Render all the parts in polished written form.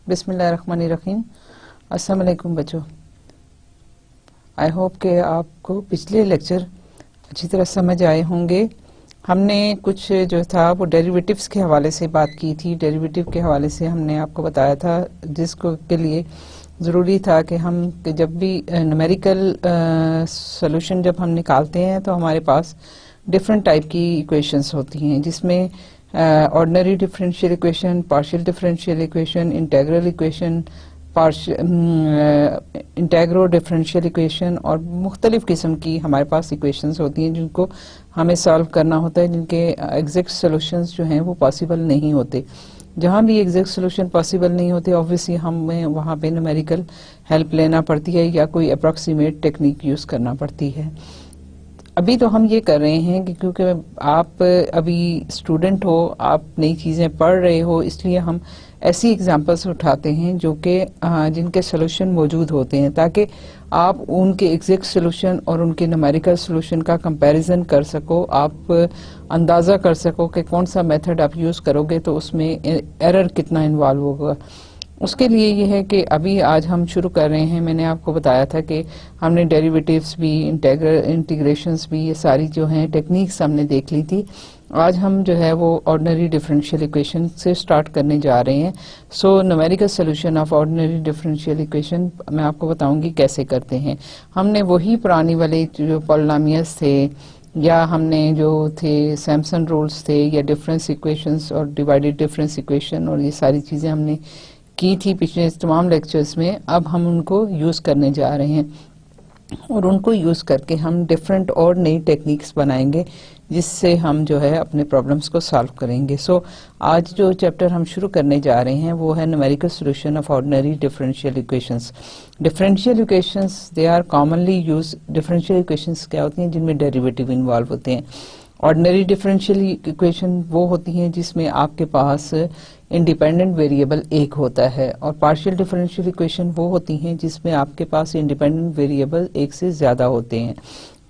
बिस्मिल्लाहिर्रहमानिर्रहीम। अस्सलाम वालेकुम बच्चों। आई होप कि आपको पिछले लेक्चर अच्छी तरह समझ आए होंगे। हमने कुछ जो था वो डेरिवेटिव्स के हवाले से बात की थी। डेरिवेटिव के हवाले से हमने आपको बताया था जिसको के लिए ज़रूरी था कि हम जब भी न्यूमेरिकल सॉल्यूशन जब हम निकालते हैं तो हमारे पास डिफरेंट टाइप की इक्वेशंस होती हैं, जिसमें ordinary differential equation, partial differential equation, integral equation, integro differential equation और मुख्तलिफ किस्म की हमारे पास इक्वेशंस होती हैं जिनको हमें सॉल्व करना होता है, जिनके एग्जैक्ट सॉल्यूशंस जो हैं वो पॉसिबल नहीं होते। जहाँ भी एग्जैक्ट सॉल्यूशन पॉसिबल नहीं होते ऑब्वियसली हमें वहाँ पे न्यूमेरिकल हेल्प लेना पड़ती है या कोई अप्रॉक्सीमेट टेक्निक यूज़ करना पड़ती है। अभी तो हम ये कर रहे हैं कि क्योंकि आप अभी स्टूडेंट हो, आप नई चीज़ें पढ़ रहे हो, इसलिए हम ऐसी एग्जांपल्स उठाते हैं जो कि जिनके सॉल्यूशन मौजूद होते हैं, ताकि आप उनके एग्जैक्ट सॉल्यूशन और उनके न्यूमेरिकल सॉल्यूशन का कंपैरिजन कर सको, आप अंदाज़ा कर सको कि कौन सा मेथड आप यूज़ करोगे तो उसमें एरर कितना इन्वॉल्व होगा। उसके लिए ये है कि अभी आज हम शुरू कर रहे हैं। मैंने आपको बताया था कि हमने डेरिवेटिव्स भी, इंटीग्रेशंस भी, ये सारी जो हैं टेक्निक्स हमने देख ली थी। आज हम जो है वो ऑर्डिनरी डिफरेंशियल इक्वेशन से स्टार्ट करने जा रहे हैं। So numerical solution of ordinary differential equation मैं आपको बताऊंगी कैसे करते हैं। हमने वही पुरानी वाले जो पॉलिनोमियल्स थे या हमने जो थे सैमसन रूल्स थे या डिफरेंस इक्वेशंस और डिवाइडेड डिफरेंस इक्वेशन और ये सारी चीज़ें हमने की थी पिछले तमाम लेक्चर्स में। अब हम उनको यूज़ करने जा रहे हैं और उनको यूज़ करके हम डिफरेंट और नई टेक्निक्स बनाएंगे जिससे हम जो है अपने प्रॉब्लम्स को सॉल्व करेंगे। सो आज जो चैप्टर हम शुरू करने जा रहे हैं वो है numerical solution of ordinary differential equations. Differential equations they are commonly use. Differential equations क्या होती हैं? जिनमें डेरिवेटिव इन्वॉल्व होते हैं। ऑर्डिनरी डिफरेंशियल इक्वेशन वो होती हैं जिसमें आपके पास इंडिपेंडेंट वेरिएबल एक होता है, और पार्शियल डिफरेंशियल इक्वेशन वो होती हैं जिसमें आपके पास इंडिपेंडेंट वेरिएबल एक से ज्यादा होते हैं,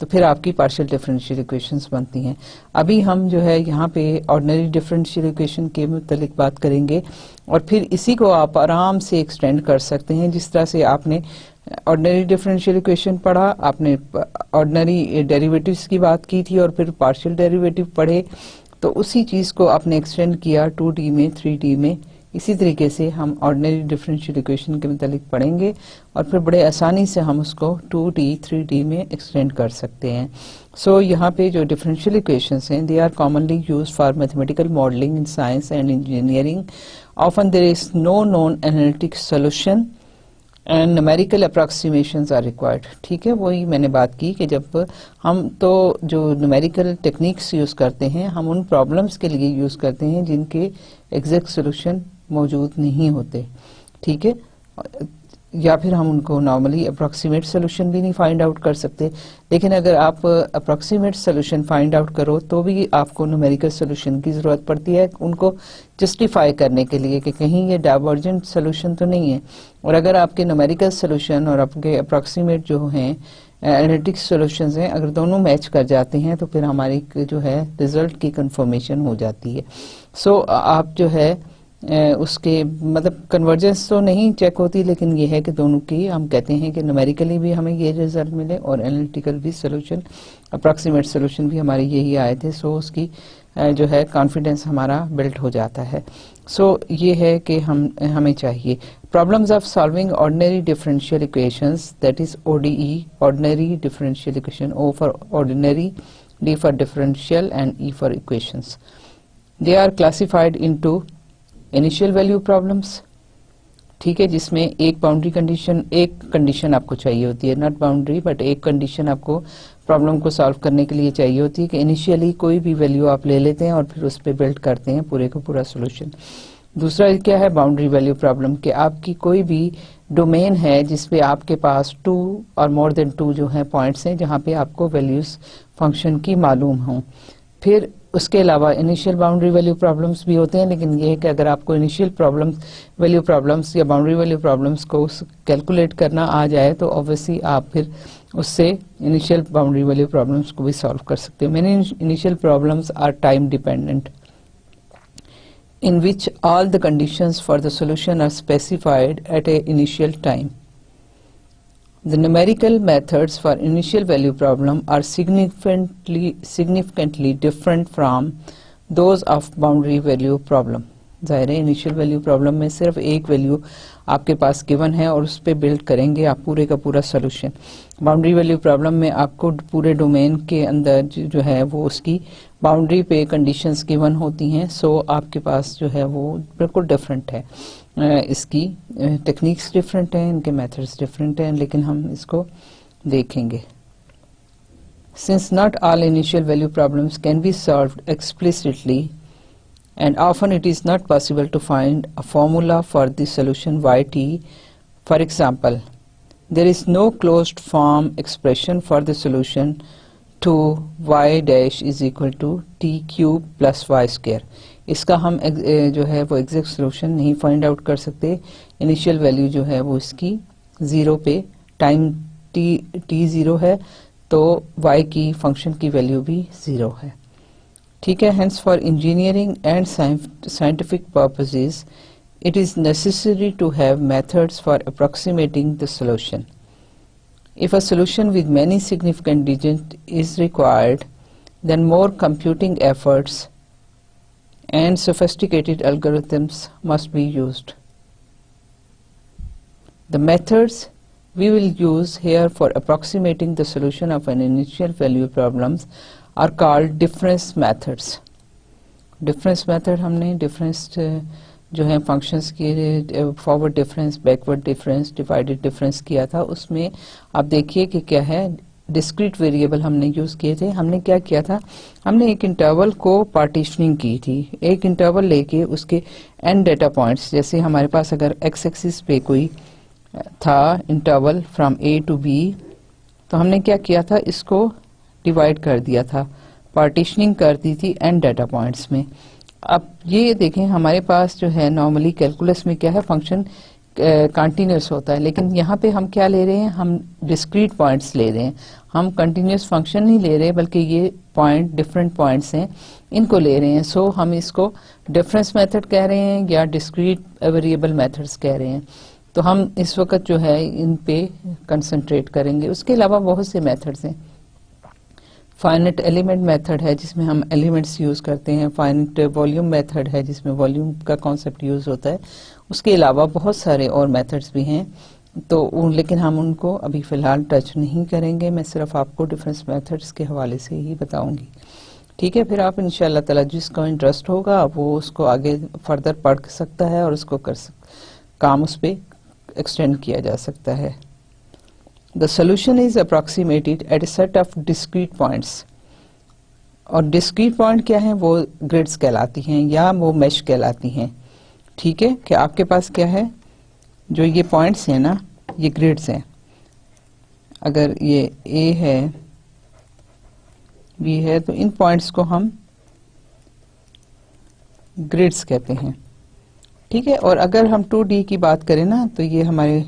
तो फिर आपकी पार्शियल डिफरेंशियल इक्वेशंस बनती हैं। अभी हम जो है यहाँ पे ऑर्डिनरी डिफरेंशियल इक्वेशन के मुतालिक बात करेंगे और फिर इसी को आप आराम से एक्सटेंड कर सकते हैं। जिस तरह से आपने ऑर्डिनरी डिफरेंशियल इक्वेशन पढ़ा, आपने ऑर्डिनरी डेरिवेटिव्स की बात की थी और फिर पार्शियल डेरिवेटिव पढ़े, तो उसी चीज़ को आपने एक्सटेंड किया 2D में, 3D में। इसी तरीके से हम ऑर्डिनरी डिफरेंशियल इक्वेशन के मुतालिक पढ़ेंगे और फिर बड़े आसानी से हम उसको 2D, 3D में एक्सटेंड कर सकते हैं। सो यहाँ पे जो डिफरेंशियल इक्वेशंस हैं they are commonly use for mathematical modelling in science and engineering. Often there is no known analytic solution and numerical approximations are required. ठीक है, वही मैंने बात की कि जब हम तो जो न्यूमेरिकल टेक्निक्स यूज़ करते हैं हम उन प्रॉब्लम्स के लिए यूज़ करते हैं जिनके एग्जैक्ट सॉल्यूशन मौजूद नहीं होते। ठीक है, या फिर हम उनको नॉर्मली अप्रॉक्सीमेट सोल्यूशन भी नहीं फाइंड आउट कर सकते, लेकिन अगर आप अप्रॉक्सीमेट सोल्यूशन फाइंड आउट करो तो भी आपको न्यूमेरिकल सोल्यूशन की ज़रूरत पड़ती है उनको जस्टिफाई करने के लिए कि कहीं ये डाइवर्जेंट सोल्यूशन तो नहीं है। और अगर आपके न्यूमेरिकल सोल्यूशन और आपके अप्रॉक्सीमेट जो हैं एनालिटिक सॉल्यूशंस हैं, अगर दोनों मैच कर जाते हैं तो फिर हमारी जो है रिजल्ट की कंफर्मेशन हो जाती है। सो आप जो है उसके मतलब कन्वर्जेंस तो नहीं चेक होती, लेकिन ये है कि दोनों की हम कहते हैं कि न्यूमेरिकली भी हमें ये रिजल्ट मिले और एनालिटिकल भी सोल्यूशन, अप्रॉक्सीमेट सोल्यूशन भी हमारे यही आए थे। सो उसकी जो है कॉन्फिडेंस हमारा बिल्ड हो जाता है। सो ये है कि हमें चाहिए problems of solving ordinary differential equations, that is ODE, ordinary differential equation, O for ordinary, D for differential and E for equations. They are classified into initial value problems. ठीक है, जिसमें एक बाउंड्री कंडीशन, एक condition आपको चाहिए होती है, not boundary but एक कंडीशन आपको प्रॉब्लम को सॉल्व करने के लिए चाहिए होती है कि इनिशियली कोई भी वैल्यू आप ले लेते हैं और फिर उस पर बिल्ड करते हैं पूरे का पूरा सोल्यूशन। दूसरा क्या है बाउंड्री वैल्यू प्रॉब्लम, कि आपकी कोई भी डोमेन है जिसपे आपके पास 2 और मोर देन 2 जो है पॉइंट्स हैं जहां पे आपको वैल्यूज फंक्शन की मालूम हों। फिर उसके अलावा इनिशियल बाउंड्री वैल्यू प्रॉब्लम्स भी होते हैं, लेकिन ये है कि अगर आपको इनिशियल वैल्यू प्रॉब्लम्स या बाउंड्री वैल्यू प्रॉब्लम्स को कैलकुलेट करना आ जाए तो ऑब्वियसली आप फिर उससे इनिशियल बाउंड्री वैल्यू प्रॉब्लम्स को भी सॉल्व कर सकते हो। Many initial problems are time dependent. in which all the conditions for the solution are specified at a initial time. The numerical methods for initial value problem are significantly different from those of boundary value problem. जाहिर है initial value problem में सिर्फ एक value आपके पास given है और उस पर बिल्ड करेंगे आप पूरे का पूरा सोल्यूशन। बाउंड्री वैल्यू प्रॉब्लम में आपको पूरे डोमेन के अंदर जो है वो उसकी बाउंड्री पे कंडीशंस गिवन होती हैं, सो आपके पास जो है वो बिल्कुल डिफरेंट है। इसकी टेक्निक्स डिफरेंट हैं, इनके मेथड्स डिफरेंट हैं, लेकिन हम इसको देखेंगे। Since not all initial value problems can be solved explicitly, and often it is not possible to find a formula for the solution yt. For example, there is no closed form expression for the solution to y dash is equal to t cube plus y square. इसका हम जो है वो exact solution नहीं find out कर सकते। Initial value जो है वो इसकी 0 पे, टाइम t 0 है तो y की फंक्शन की वैल्यू भी 0 है। ठीक है, hence for engineering and scientific purposes it is necessary to have methods for approximating the solution. If a solution with many significant digits is required, then more computing efforts and sophisticated algorithms must be used. The methods we will use here for approximating the solution of an initial value problems are called difference methods. Difference method हमने difference जो है functions के forward difference, backward difference, divided difference किया था। उसमें आप देखिए कि क्या है, discrete variable हमने यूज किए थे। हमने क्या किया था, हमने एक इंटरवल को पार्टीशनिंग की थी। एक इंटरवल लेके उसके n डेटा पॉइंट्स, जैसे हमारे पास अगर x एक्सिस पे कोई था interval from a to b, तो हमने क्या किया था, इसको डिवाइड कर दिया था, पार्टीशनिंग कर दी थी n डाटा पॉइंट्स में। अब ये देखें हमारे पास जो है नॉर्मली कैलकुलस में क्या है, फंक्शन कंटिन्यूस होता है, लेकिन यहाँ पे हम क्या ले रहे हैं, हम डिस्क्रीट पॉइंट्स ले रहे हैं। हम कंटिन्यूस फंक्शन नहीं ले रहे बल्कि ये पॉइंट डिफरेंट पॉइंट्स हैं, इनको ले रहे हैं। सो हम इसको डिफरेंस मेथड कह रहे हैं या डिस्क्रीट वेरिएबल मेथड्स कह रहे हैं। तो हम इस वक्त जो है इन पे कंसंट्रेट करेंगे। उसके अलावा बहुत से मेथड्स हैं। फाइनाइट एलिमेंट मेथड है जिसमें हम एलिमेंट्स यूज करते हैं। फाइनाइट वॉल्यूम मेथड है जिसमें वॉल्यूम का कॉन्सेप्ट यूज होता है। उसके अलावा बहुत सारे और मेथड्स भी हैं, तो लेकिन हम उनको अभी फिलहाल टच नहीं करेंगे। मैं सिर्फ आपको डिफरेंस मेथड्स के हवाले से ही बताऊंगी। ठीक है, फिर आप इंशाल्लाह ताला जिसको इंटरेस्ट होगा वो उसको आगे फर्दर पढ़ सकता है और उसको काम उस पर एक्सटेंड किया जा सकता है। The solution is approximated at a set of discrete points. और discrete point क्या है, वो grids कहलाती हैं या वो mesh कहलाती हैं। ठीक है, कि आपके पास क्या है, जो ये points हैं ना, ये grids हैं। अगर ये A है, B है, तो इन points को हम grids कहते हैं। ठीक है, और अगर हम 2D की बात करें ना, तो ये हमारे,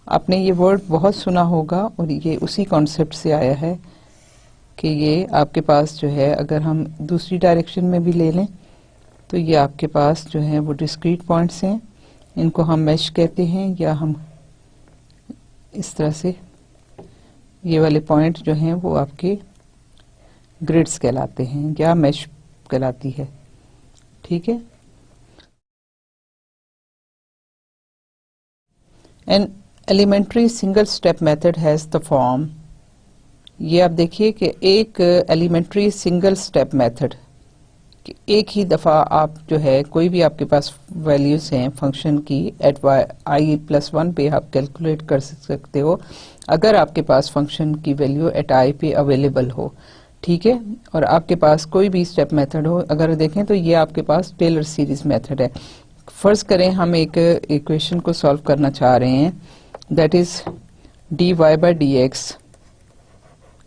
आपने ये वर्ड बहुत सुना होगा और ये उसी कॉन्सेप्ट से आया है कि ये आपके पास जो है, अगर हम दूसरी डायरेक्शन में भी ले लें तो ये आपके पास जो है वो डिस्क्रीट पॉइंट्स हैं। इनको हम मैश कहते हैं, या हम इस तरह से ये वाले पॉइंट जो हैं वो आपके ग्रिड्स कहलाते हैं या मैश कहलाती है। ठीक है, and elementary single step method has the form. ये आप देखिए कि एक एलिमेंट्री सिंगल स्टेप मेथड, एक ही दफा आप जो है कोई भी आपके पास वैल्यूज हैं फंक्शन की एट i+1 पे आप कैलकुलेट कर सकते हो, अगर आपके पास फंक्शन की वैल्यू एट i पे अवेलेबल हो। ठीक है, और आपके पास कोई भी स्टेप मेथड हो। अगर देखें तो ये आपके पास टेलर सीरीज मेथड है। फर्ज करें हम एक इक्वेशन को सॉल्व करना चाह रहे हैं, that is dy/dx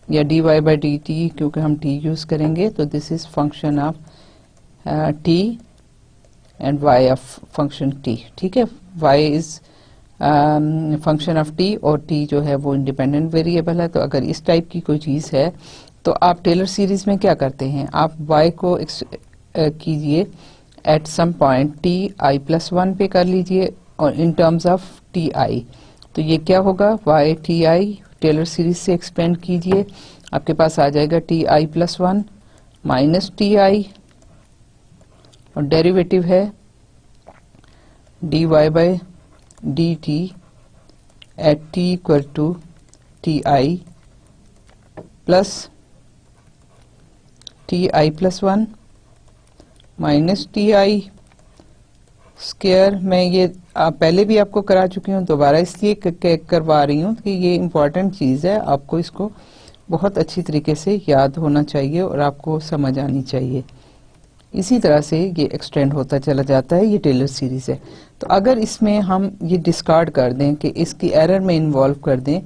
या dy/dt, क्योंकि हम t यूज करेंगे तो this is function of t and y of function t। ठीक है, y is function of t और t जो है वो इंडिपेंडेंट वेरिएबल है। तो अगर इस टाइप की कोई चीज है तो आप टेलर सीरीज में क्या करते हैं, आप y को कीजिए at some point t I plus 1 पे कर लीजिए और in terms of T i. तो ये क्या होगा, y T i Taylor series से एक्सपेंड कीजिए, आपके पास आ जाएगा t I plus 1 minus T i, और डेरिवेटिव है d y by D t at t equal to t I plus t I plus 1 minus T i square. मैं ये पहले भी आपको करा चुकी हूँ, दोबारा इसलिए करवा रही हूँ कि ये इम्पोर्टेंट चीज़ है, आपको इसको बहुत अच्छी तरीके से याद होना चाहिए और आपको समझ आनी चाहिए। इसी तरह से ये एक्सटेंड होता चला जाता है, ये टेलर सीरीज है। तो अगर इसमें हम ये डिस्कार्ड कर दें कि इसकी एरर में इन्वॉल्व कर दें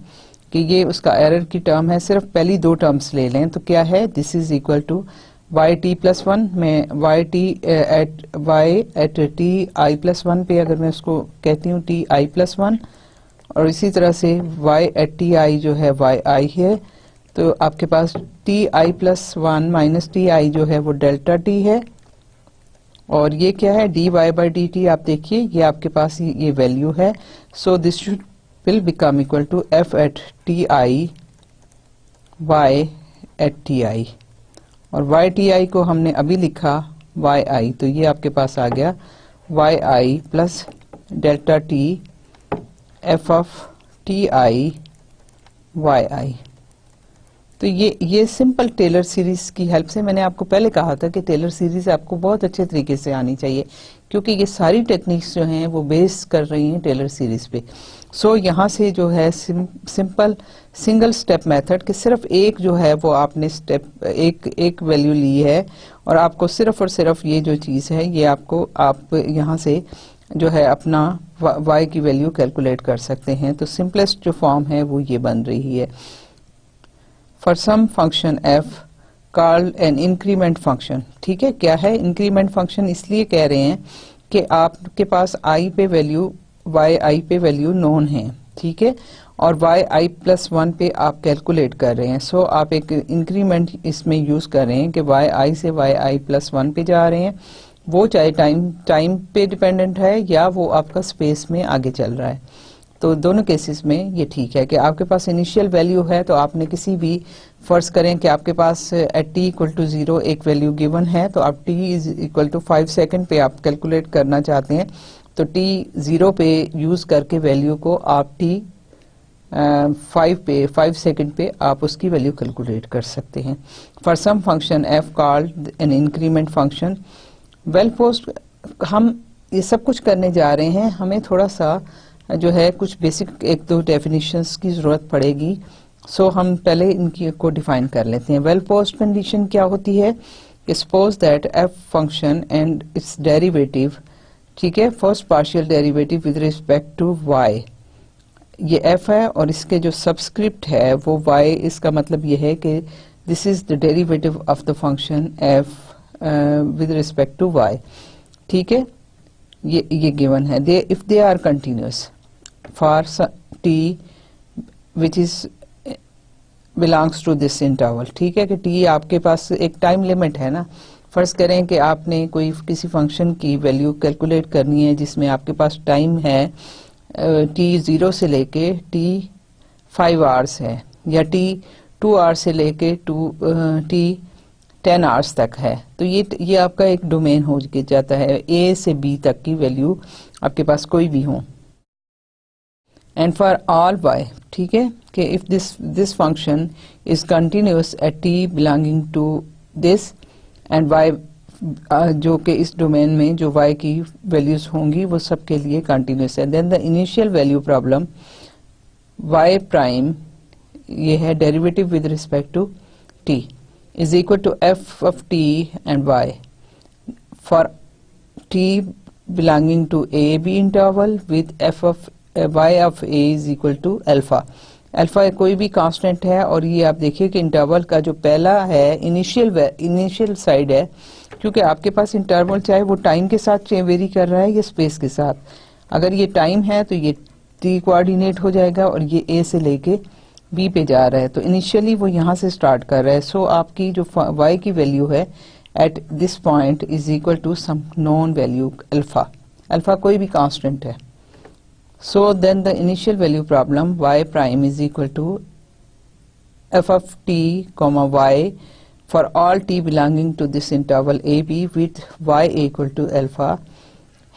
कि ये उसका एरर की टर्म है, सिर्फ पहली दो टर्म्स ले लें, तो क्या है, this is equal to y t plus 1 में y t at t I plus 1 पे अगर मैं उसको कहती हूँ टी आई प्लस 1, और इसी तरह से वाई एट टी आई जो है वाई आई है, तो आपके पास T I plus 1 minus T I जो है वो डेल्टा टी है, और ये क्या है, d y by D t. आप देखिए ये आपके पास ये वैल्यू है, so this should will become equal to f at t I y at t i, और वाई टी आई को हमने अभी लिखा वाई आई, तो ये आपके पास आ गया Y I plus delta T F of T I Y I. तो ये सिंपल टेलर सीरीज की हेल्प से, मैंने आपको पहले कहा था कि टेलर सीरीज आपको बहुत अच्छे तरीके से आनी चाहिए, क्योंकि ये सारी टेक्निक्स जो हैं वो बेस कर रही हैं टेलर सीरीज पे। सो यहाँ से जो है सिंपल सिंगल स्टेप मेथड कि सिर्फ एक जो है वो आपने स्टेप एक वैल्यू ली है, और आपको सिर्फ और सिर्फ ये जो चीज़ है ये आपको आप यहाँ से जो है अपना y की वैल्यू कैलकुलेट कर सकते हैं। तो सिंपलेस्ट जो फॉर्म है वो ये बन रही है, for some function f called an increment function. ठीक है, क्या है इंक्रीमेंट फंक्शन, इसलिए कह रहे हैं कि आपके पास i पे वैल्यू yi पे वैल्यू नोन है, ठीक है, और yi प्लस 1 पे आप कैलकुलेट कर रहे हैं। सो आप एक इंक्रीमेंट इसमें यूज कर रहे हैं कि yi से yi प्लस 1 पे जा रहे हैं, वो चाहे टाइम पे डिपेंडेंट है या वो आपका स्पेस में आगे चल रहा है। तो दोनों केसेस में ये ठीक है कि आपके पास इनिशियल वैल्यू है, तो आपने किसी भी, फर्ज करें कि आपके पास एट टी इक्वल टू 0 एक वैल्यू गिवन है, तो आप t is equal to 5 second पे आप कैलकुलेट करना चाहते हैं, तो t 0 पे यूज करके वैल्यू को आप t 5 सेकेंड पे आप उसकी वैल्यू कैलकुलेट कर सकते हैं। For some function f called an increment function well posed. हम ये सब कुछ करने जा रहे हैं, हमें थोड़ा सा जो है कुछ बेसिक एक दो डेफिनेशंस की जरूरत पड़ेगी। सो हम पहले इनकी को डिफाइन कर लेते हैं। वेल पोस्ट कंडीशन क्या होती है, suppose that f function and its derivative, ठीक है, first partial derivative with respect to y, ये f है और इसके जो सबस्क्रिप्ट है वो y, इसका मतलब ये है कि this is the derivative of the function f with respect to y, ठीक है, ये गिवन है। They if they are continuous for t which is belongs to this interval, ठीक है, कि t आपके पास एक टाइम लिमिट है ना। फर्ज करें कि आपने कोई किसी फंक्शन की वैल्यू कैलकुलेट करनी है जिसमें आपके पास टाइम है t 0 से लेके t 5 आवर्स है, या t 2 आवर्स से लेके t 10 आवर्स तक है, तो ये आपका एक डोमेन हो जाता है, a से b तक की वैल्यू आपके पास कोई भी हो। एंड फॉर ऑल y, ठीक है, कि if this function is continuous at t belonging to this and y, जो कि इस डोमेन में जो y की वैल्यूज होंगी वो सबके लिए कंटिन्यूअस है, then the initial value problem y prime, ये है derivative with respect to t is equal to f of t and y for t belonging to a b interval with f of y of a is equal to alpha। Alpha कोई भी constant है, और ये आप देखिए कि interval का जो पहला है इनिशियल साइड है, क्योंकि आपके पास इंटरवल चाहे वो टाइम के साथ वेरी कर रहा है या स्पेस के साथ, अगर ये टाइम है तो ये t कोऑर्डिनेट हो जाएगा और ये a से लेके b पे जा रहा है, तो इनिशियली वो यहाँ से स्टार्ट कर रहा है। सो आपकी जो y की वैल्यू है at this point is equal to some known value alpha. Alpha कोई भी constant है. So then the initial value problem y prime is equal to f of t comma y for all t belonging to this interval ab with y equal to alpha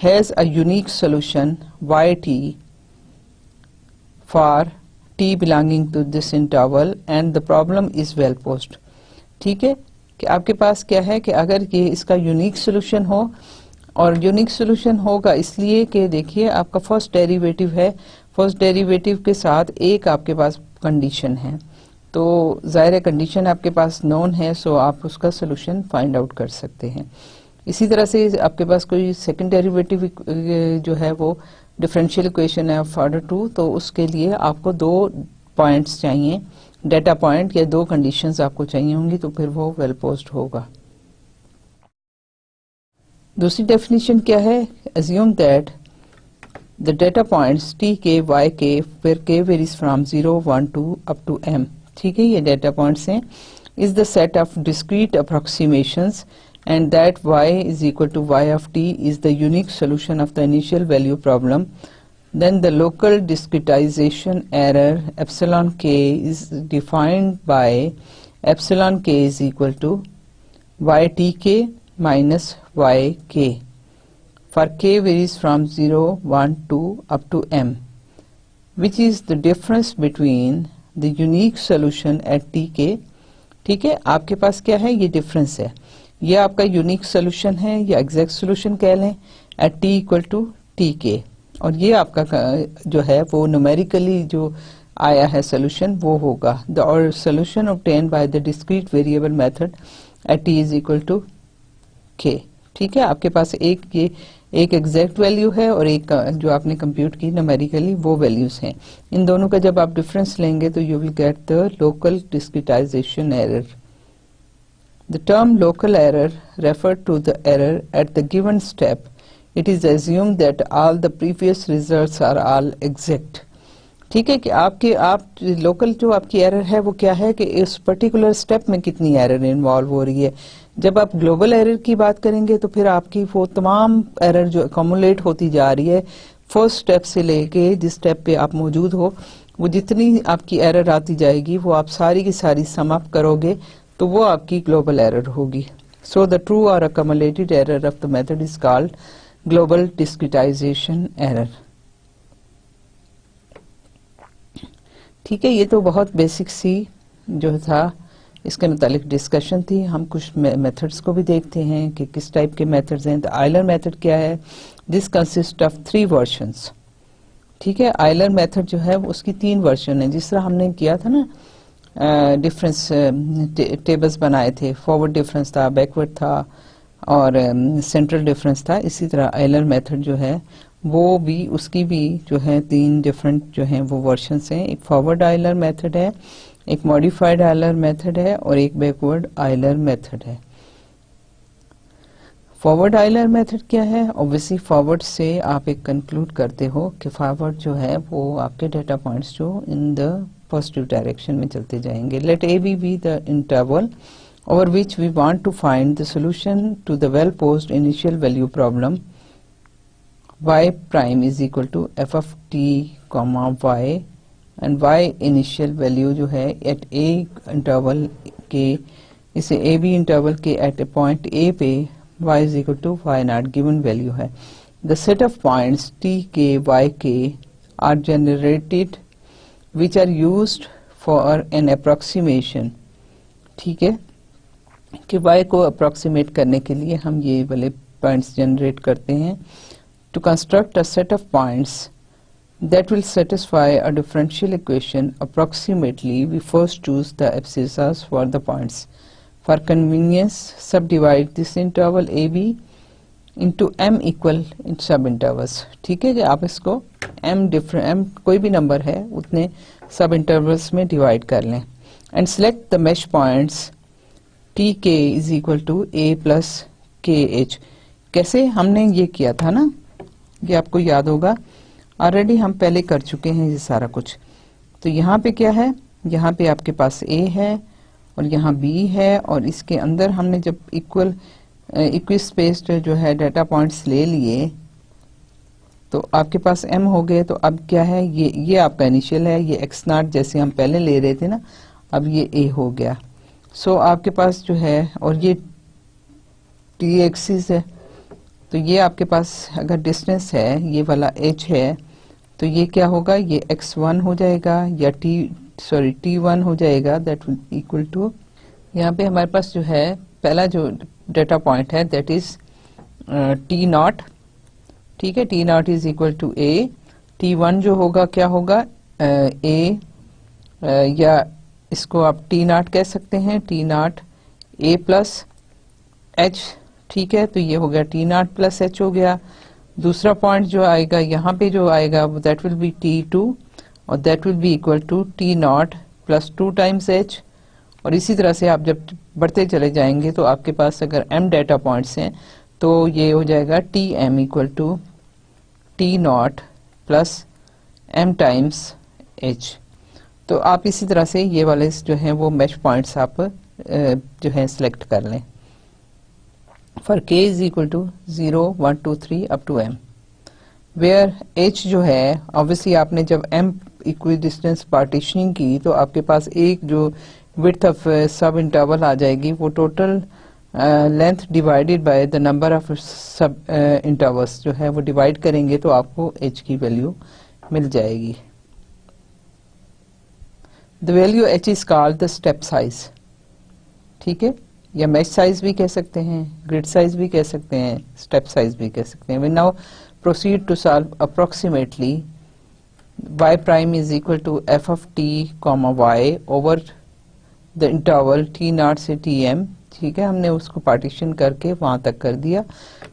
has a unique solution yt for t belonging to this interval and the problem is well posed. ठीक है कि आपके पास क्या है कि अगर ये इसका यूनिक सोल्यूशन हो, और यूनिक सोल्यूशन होगा इसलिए कि देखिए आपका फर्स्ट डेरिवेटिव है, फर्स्ट डेरिवेटिव के साथ एक आपके पास कंडीशन है, तो जाहिर है कंडीशन आपके पास नोन है, सो आप उसका सोल्यूशन फाइंड आउट कर सकते हैं. इसी तरह से आपके पास कोई सेकंड डेरिवेटिव जो है वो डिफरेंशियल इक्वेशन है ऑफ ऑर्डर 2, तो उसके लिए आपको 2 पॉइंट्स चाहिए, डेटा पॉइंट या 2 कंडीशंस आपको चाहिए होंगी, तो फिर वो वेल पोस्ड होगा. दूसरी डेफिनेशन क्या है? assume that the data points t k y k where k varies from 0 1 2 up to m. ठीक है, ये डेटा पॉइंट्स हैं, is the set of discrete approximations and that y is equal to y of t is the unique solution of the initial value problem. Then the local discretization error epsilon k is defined by epsilon k is equal to ytk minus yk for k varies from 0 1 2 up to m, which is the difference between the unique solution at tk. ठीक है, आपके पास क्या है? ये difference है, ये आपका unique solution है या एग्जैक्ट सोल्यूशन कह लें at t equal to tk, और ये आपका जो है वो न्यूमेरिकली जो आया है सोल्यूशन वो होगा द और solution obtain by the discrete variable method at t is equal to k. ठीक है, आपके पास ये एक एग्जैक्ट वैल्यू है और एक जो आपने कंप्यूट की न्यूमेरिकली वो वैल्यूज हैं. इन दोनों का जब आप डिफरेंस लेंगे तो you will get the local discretization error. The term local error refer to the error at the given step. It is assumed that all the previous results are all exact. ठीक है कि आप local जो आपकी error है वो क्या है कि इस पर्टिकुलर स्टेप में कितनी एरर इन्वॉल्व हो रही है. जब आप ग्लोबल एरर की बात करेंगे तो फिर आपकी वो तमाम एरर जो अकोमुलेट होती जा रही है फर्स्ट स्टेप से लेके जिस स्टेप पे आप मौजूद हो, वो जितनी आपकी एरर आती जाएगी वो आप सारी की सारी सम अप करोगे तो वो आपकी ग्लोबल एरर होगी. So the true or accumulated error of the method is called global discretization error. ठीक है, ये तो बहुत बेसिक सी जो था इसके मुतालिक डिस्कशन थी. हम कुछ मेथड्स को भी देखते हैं कि किस टाइप के मेथड्स हैं. तो आयलर मेथड क्या है? This consist of 3 versions. ठीक है, आयलर मेथड जो है उसकी 3 वर्जन है. जिस तरह हमने किया था ना डिफरेंस टेबल्स बनाए थे, फॉरवर्ड डिफरेंस था, बैकवर्ड था और सेंट्रल डिफरेंस था, इसी तरह आयलर मेथड जो है वो भी उसकी भी जो है 3 डिफरेंट जो हैं वो वर्जन्स हैं. एक फॉरवर्ड आयलर मेथड है, एक मॉडिफाइड आयलर मेथड है और एक बैकवर्ड आयलर मेथड है. फॉरवर्ड आयलर मेथड क्या है? ऑब्वियसली फॉरवर्ड से आप एक कंक्लूड करते हो कि फॉरवर्ड जो है वो आपके डेटा पॉइंट्स जो इन द पॉजिटिव डायरेक्शन में चलते जाएंगे. Let a b the interval over which we want to find the solution to the well posed initial value problem. Y prime is equal to f of t comma y and y initial value जो है at a interval के इसे a b interval के at a point a पे y is equal to y naught given value है. The set of points t k y k are generated which are used for an approximation. ठीक है कि y को approximate करने के लिए हम ये वाले पॉइंट्स जनरेट करते हैं. To construct a set of points that will satisfy a differential equation approximately we first choose the abscissas for the points. For convenience subdivide this interval A B into m equal in subintervals. ठीक है कि आप इसको m कोई भी number है उतने सब इंटरवल्स में डिवाइड कर लें. And select the mesh points tk is equal to a plus kh. कैसे हमने ये किया था ना, ये आपको याद होगा, ऑलरेडी हम पहले कर चुके हैं ये सारा कुछ. तो यहाँ पे क्या है? यहाँ पे आपके पास a है और यहाँ b है, और इसके अंदर हमने जब इक्वी स्पेस्ड जो है डाटा पॉइंट्स ले लिए तो आपके पास m हो गए। तो अब क्या है, ये आपका इनिशियल है, ये x0 जैसे हम पहले ले रहे थे ना, अब ये a हो गया। सो आपके पास जो है, और ये t एक्सिस है, तो ये आपके पास अगर डिस्टेंस है, ये वाला h है, तो ये क्या होगा, ये x1 हो जाएगा या t1 हो जाएगा, दैट विल इक्वल टू, यहाँ पे हमारे पास जो है पहला जो डाटा पॉइंट है दैट इज t0, ठीक है, t0 is equal to a, t1 जो होगा क्या होगा a, या इसको आप t0 कह सकते हैं, t0 a प्लस h, ठीक है, तो ये हो गया t0 प्लस h हो गया। दूसरा पॉइंट जो आएगा यहाँ पे जो आएगा दैट विल बी t2, और that will be equal to t0 plus 2 times h, और इसी तरह से आप जब बढ़ते चले जाएंगे तो आपके पास अगर m डाटा पॉइंट्स हैं तो ये हो जाएगा tm equal to t0 plus m times h। तो आप इसी तरह से ये वाले जो हैं वो मैच पॉइंट्स आप जो है सिलेक्ट कर लें। For k is equal to 0 1 2 3 up to m, where h जो है ऑब्वियसली आपने जब m इक्वी डिस्टेंस पार्टीशनिंग की तो आपके पास एक जो विड्थ ऑफ सब इंटरवल आ जाएगी, वो total length divided by the number of सब इंटरवल्स जो है वो डिवाइड करेंगे तो आपको h की वैल्यू मिल जाएगी। The value h is called the step size, ठीक है, या मैच साइज भी कह सकते हैं, ग्रिड साइज भी कह सकते हैं, स्टेप साइज भी कह सकते हैं। We now proceed to solve approximately y prime is equal to f of t comma y over the interval t0 से tm, ठीक है, हमने उसको पार्टीशन करके वहां तक कर दिया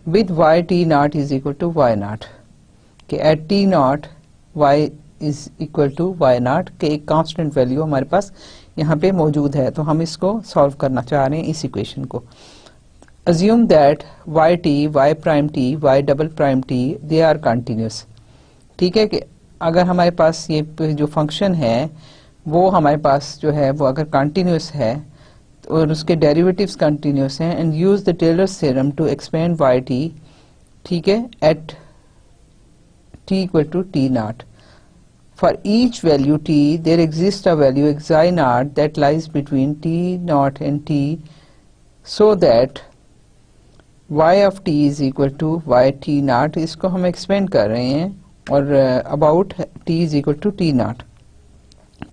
with y t0 is equal to y0, कि at t0 y is equal to y0 के एक कांस्टेंट वैल्यू हमारे पास यहाँ पे मौजूद है। तो हम इसको सॉल्व करना चाह रहे हैं इस इक्वेशन को। Assume that y prime t, y double prime t they are continuous, ठीक है, कि अगर हमारे पास ये जो फंक्शन है वो हमारे पास जो है वो अगर कंटिन्यूस है और उसके डेरिवेटिव्स कंटिन्यूस हैं, and use the Taylor's theorem to expand y t, ठीक है, at t equal to t0। For each value t, there exists a value xi0 that lies between t0 and t, so that y of t is equal to y t0, इसको हम expand कर रहे हैं, और about t is equal to t0,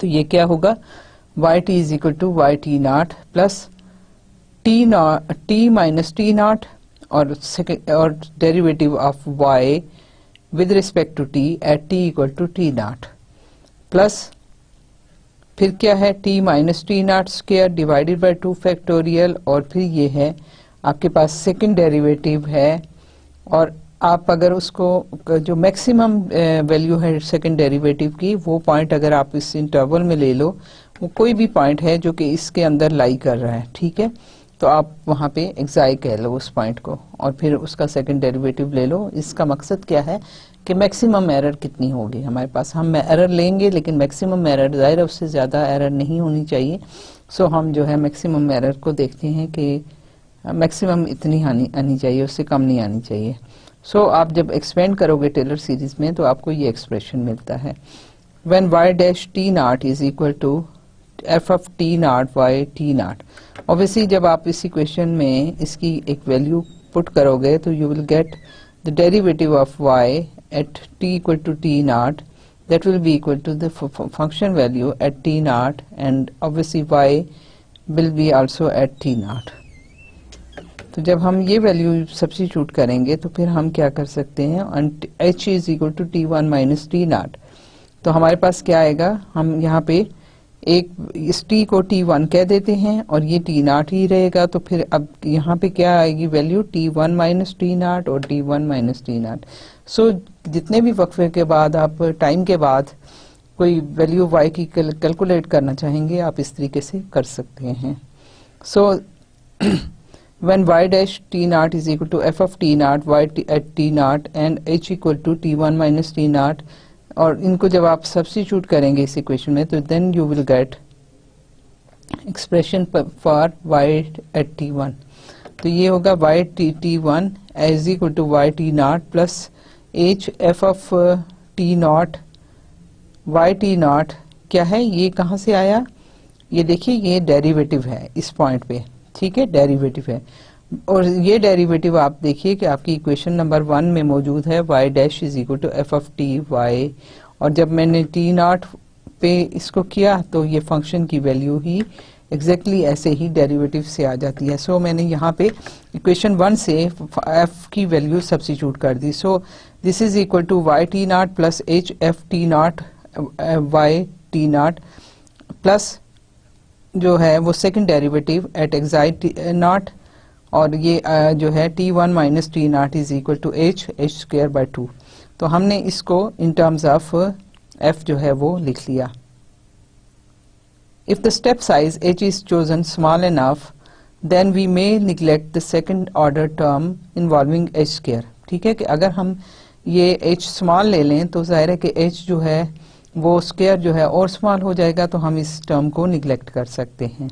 तो ये क्या होगा, y t is equal to y t0 plus t minus t0 और derivative of y with respect to t at t equal to t0, plus फिर क्या है t minus t0 square divided by 2 factorial, और फिर ये है आपके पास second derivative है, और आप अगर उसको जो मैक्सिमम वैल्यू है सेकंड डेरिवेटिव की, वो पॉइंट अगर आप इस इंटरवल में ले लो, वो कोई भी पॉइंट है जो कि इसके अंदर लाई कर रहा है, ठीक है, तो आप वहां पे एक्साई कह लो उस पॉइंट को, और फिर उसका सेकंड डेरिवेटिव ले लो। इसका मकसद क्या है कि मैक्सिमम एरर कितनी होगी हमारे पास, हम एरर लेंगे लेकिन मैक्सिमम एरर जाहिर है उससे ज़्यादा एरर नहीं होनी चाहिए। सो हम जो है मैक्सिमम एरर को देखते हैं कि मैक्सिमम इतनी आनी चाहिए, उससे कम नहीं आनी चाहिए। सो आप जब एक्सपेंड करोगे टेलर सीरीज में तो आपको ये एक्सप्रेशन मिलता है, when y dash t0 is equal to f of t0 y t0। Obviously जब आप इस इक्वेशन में इसकी एक वैल्यू पुट करोगे तो you will get the derivative of y at t equal to t0, that will be equal to the function value at t0, and obviously y will be also at t0। तो जब हम ये value substitute करेंगे तो फिर हम क्या कर सकते हैं, h is equal to t1 minus t0, तो हमारे पास क्या आएगा, हम यहाँ पे एक इस t को t1 कह देते हैं और ये t0 ही रहेगा, तो फिर अब यहाँ पे क्या आएगी वैल्यू t1 माइनस t0 और t1 माइनस t0। सो जितने भी वक्फे के बाद आप टाइम के बाद कोई वैल्यू y की कैलकुलेट करना चाहेंगे आप इस तरीके से कर सकते हैं। सो when y dash t0 is equal to f of t0 y at t0 and h equal to t1 minus t0, और इनको जब आप सब्स्टिट्यूट करेंगे इस इक्वेशन में तो then you will get expression for y at t1। तो ये होगा y t1 is equal to y t not plus h f of t not y t not. क्या है ये, कहाँ से आया, ये देखिए ये डेरिवेटिव है इस पॉइंट पे, ठीक है, डेरिवेटिव है। और ये डेरिवेटिव आप देखिए कि आपकी इक्वेशन नंबर 1 में मौजूद है, y dash is equal to f of t y। और जब मैंने t नॉट पे इसको किया तो ये फंक्शन की वैल्यू ही एग्जैक्टली ऐसे ही डेरिवेटिव से आ जाती है। सो मैंने यहाँ पे इक्वेशन 1 से f की वैल्यू सब्स्टिट्यूट कर दी। So this is equal to y t not plus h f t not y t not plus जो है वो second derivative at excite naught, और ये जो है t1 minus T naught is equal to h square by 2। तो हमने इसको इन टर्म्स ऑफ f जो है वो लिख लिया। If the step size h is chosen small enough, then we may neglect the second order term involving h square। ठीक है कि अगर हम ये h स्मॉल ले लें तो जाहिर है कि h जो है वो स्क्वायर जो है और स्मॉल हो जाएगा, तो हम इस टर्म को निगलेक्ट कर सकते हैं।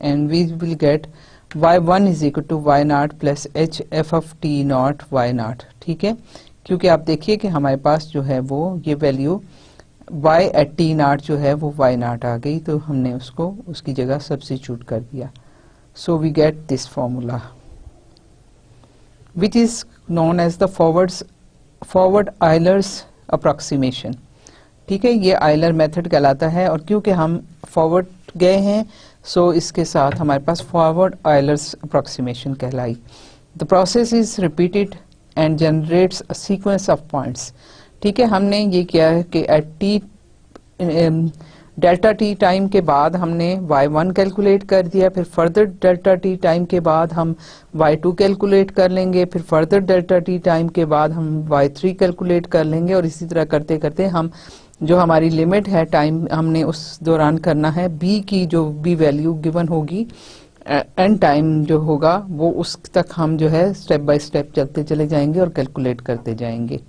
And we will get y1 is equal to y not plus h f of t not y not. ठीक है, क्योंकि आप देखिए कि हमारे पास जो है वो ये value y at t not जो है वो y नॉट आ गई, तो हमने उसको उसकी जगह सब्स्टिट्यूट कर दिया। So we get this formula which is known as the forward Euler's approximation. ठीक है, ये आयलर मेथड कहलाता है, और क्योंकि हम फॉरवर्ड गए हैं सो इसके साथ हमारे पास फॉरवर्ड आयलर्स अप्रोक्सीमेशन कहलाई। The process is repeated and generates a sequence of points. ठीक है, हमने ये किया है कि at T delta T time के बाद हमने y1 कैलकुलेट कर दिया, फिर फर्दर डेल्टा टी टाइम के बाद हम y2 कैलकुलेट कर लेंगे, फिर फर्दर डेल्टा टी टाइम के बाद हम y3 कैलकुलेट कर लेंगे, और इसी तरह करते करते हम जो हमारी लिमिट है टाइम हमने उस दौरान करना है b की जो भी वैल्यू गिवन होगी एंड टाइम जो होगा वो उस तक हम जो है स्टेप बाय स्टेप चलते चले जाएंगे और कैलकुलेट करते जाएंगे।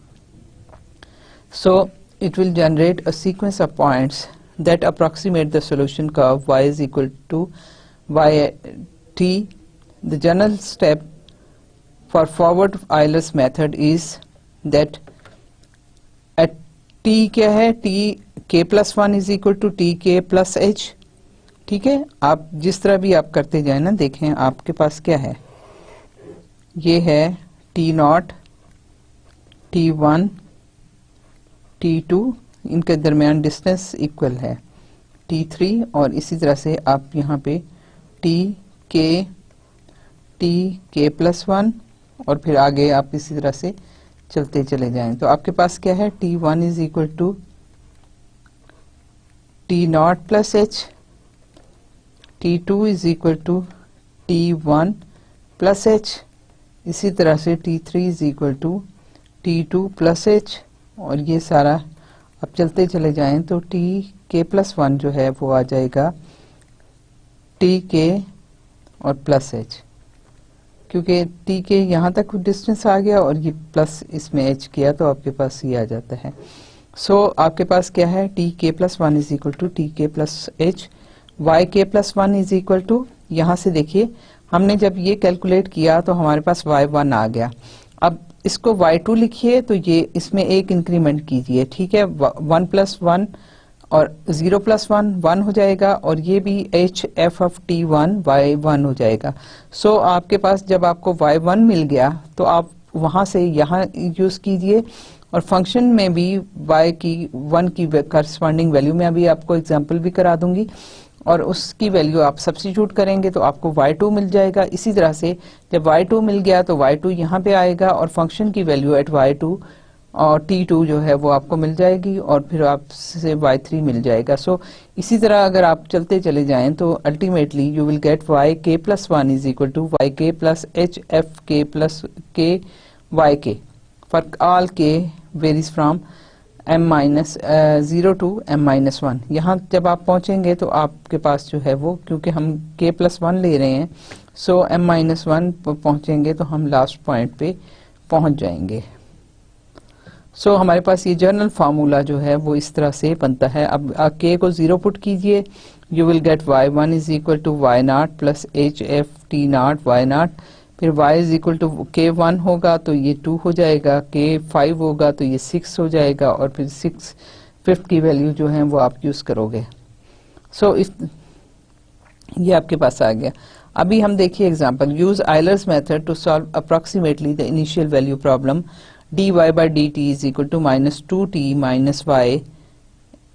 So it will generate a sequence of points that approximate the solution curve y is equal to y t. The general step for forward Euler's method is that at t क्या है, t k plus 1 is equal to t k plus h। ठीक है, आप जिस तरह भी आप करते जाए ना, देखें आपके पास क्या है, ये है t नॉट t1 T2, इनके दरमियान डिस्टेंस इक्वल है T3, और इसी तरह से आप यहाँ पे T K प्लस 1, और फिर आगे आप इसी तरह से चलते चले जाएं। तो आपके पास क्या है, T1 is equal to T not plus H, T2 is equal to T1 plus H, इसी तरह से T3 is equal to T2 plus H, और ये सारा अब चलते चले जाएं तो टी के प्लस 1 जो है वो आ जाएगा टी के और प्लस एच, क्योंकि टी के यहाँ तक डिस्टेंस आ गया और ये प्लस इसमें एच किया तो आपके पास ये आ जाता है। सो आपके पास क्या है, टी के plus 1 is equal to t के plus H, y k plus 1 is equal to, यहाँ से देखिए हमने जब ये कैलकुलेट किया तो हमारे पास y1 आ गया। अब इसको y2 लिखिए तो ये इसमें एक इंक्रीमेंट कीजिए। ठीक है, 1 प्लस 1 और 0 प्लस 1 1 हो जाएगा, और ये भी h f of t1 y1 हो जाएगा। सो आपके पास जब आपको y1 मिल गया तो आप वहां से यहाँ यूज कीजिए, और फंक्शन में भी y की 1 की करस्पॉन्डिंग वैल्यू में अभी आपको एग्जांपल भी करा दूंगी, और उसकी वैल्यू आप सब्स्टिट्यूट करेंगे तो आपको y2 मिल जाएगा। इसी तरह से जब y2 मिल गया तो y2 यहाँ पे आएगा, और फंक्शन की वैल्यू एट y2 और t2 जो है वो आपको मिल जाएगी, और फिर आपसे y3 मिल जाएगा। सो इसी तरह अगर आप चलते चले जाएं तो ultimately you will get y k plus 1 is equal to y k plus h f k plus k y k for all k varies from m minus 0 to m minus 1। यहाँ जब आप पहुंचेंगे तो आपके पास जो है वो, क्योंकि हम k प्लस 1 ले रहे हैं, सो m माइनस 1 पहुंचेंगे तो हम लास्ट पॉइंट पे पहुंच जाएंगे। सो हमारे पास ये जनरल फार्मूला जो है वो इस तरह से बनता है। अब k को 0 पुट कीजिए, you will get y1 is equal to y0 plus HFT0 y0, फिर y is equal to k1 होगा तो ये 2 हो जाएगा, k5 होगा तो ये 6 हो जाएगा, और फिर 6 फिफ्थ की वैल्यू जो है वो आप यूज करोगे। सो ये आपके पास आ गया। अभी हम देखिए example, use Euler's method to solve approximately the initial value problem dy by dt is equal to -2t minus y,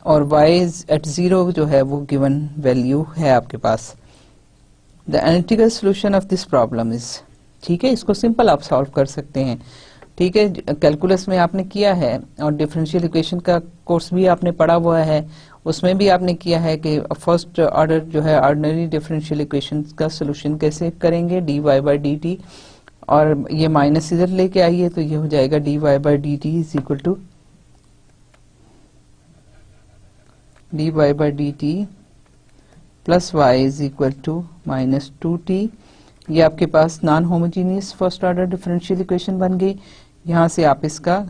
और y इज एट 0 जो है वो गिवन वैल्यू है आपके पास। The analytical solution of this problem is, ठीक है, इसको सिंपल आप सॉल्व कर सकते हैं। ठीक है, कैलकुलस में आपने किया है और डिफरेंशियल इक्वेशन का कोर्स भी आपने पढ़ा हुआ है, उसमें भी आपने किया है कि फर्स्ट ऑर्डर जो है ऑर्डिनरी डिफरेंशियल इक्वेशन का सोल्यूशन कैसे करेंगे, dy by dt, और ये माइनस इधर लेके आइए तो ये हो जाएगा dy by dt is equal to dy by dt plus y is equal to -2t। ये आपके पास non homogeneous first order differential equation बन गई। यहाँ से आप इसका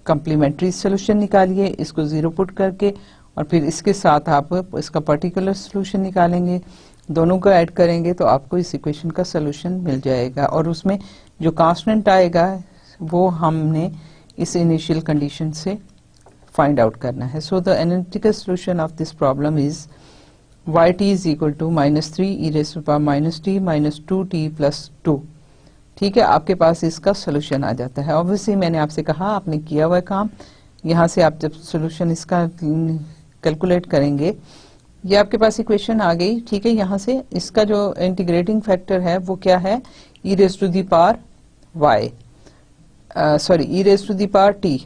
कम्प्लीमेंट्री सोल्यूशन निकालिए, इसको 0 पुट करके, और फिर इसके साथ आप इसका पर्टिकुलर सोल्यूशन निकालेंगे, दोनों को ऐड करेंगे तो आपको इस इक्वेशन का सोल्यूशन मिल जाएगा, और उसमें जो कांस्टेंट आएगा वो हमने इस इनिशियल कंडीशन से फाइंड आउट करना है। So the analytical solution of this problem is yt is equal to -3 e raised to power -t minus 2t plus 2। ठीक है, आपके पास इसका सोल्यूशन आ जाता है। ऑब्वियसली मैंने आपसे कहा आपने किया हुआ काम, यहाँ से आप जब सोल्यूशन इसका कैलकुलेट करेंगे, ये आपके पास इक्वेशन आ गई। ठीक है, यहाँ से इसका जो इंटीग्रेटिंग फैक्टर है वो क्या है, e raised to the power y, sorry e raised to the power t।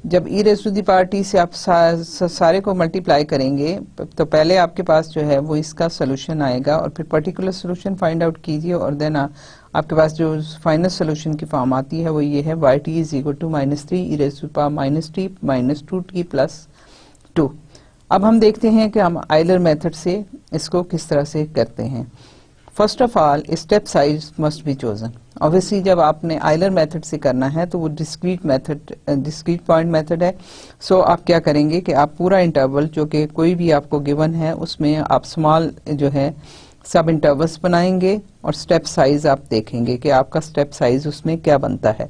जब e raised to the power t से आप सारे को मल्टीप्लाई करेंगे तो पहले आपके पास जो है वो इसका सोल्यूशन आएगा, और फिर पर्टिकुलर सोल्यूशन फाइंड आउट कीजिए, और देन आपके पास जो फाइनल सोल्यूशन की फॉर्म आती है वो ये है yt is equal to -3 e raised to power -t minus 2t plus 2। अब हम देखते हैं कि हम आयलर मेथड से इसको किस तरह से करते हैं। First of all step size must be chosen. Obviously जब आपने आयलर मेथड से करना है तो वो discrete method, discrete point method है। सो आप क्या करेंगे कि आप पूरा इंटरवल जो कि कोई भी आपको गिवन है उसमें आप स्मॉल जो है सब इंटरवल्स बनाएंगे, और स्टेप साइज आप देखेंगे कि आपका स्टेप साइज उसमें क्या बनता है।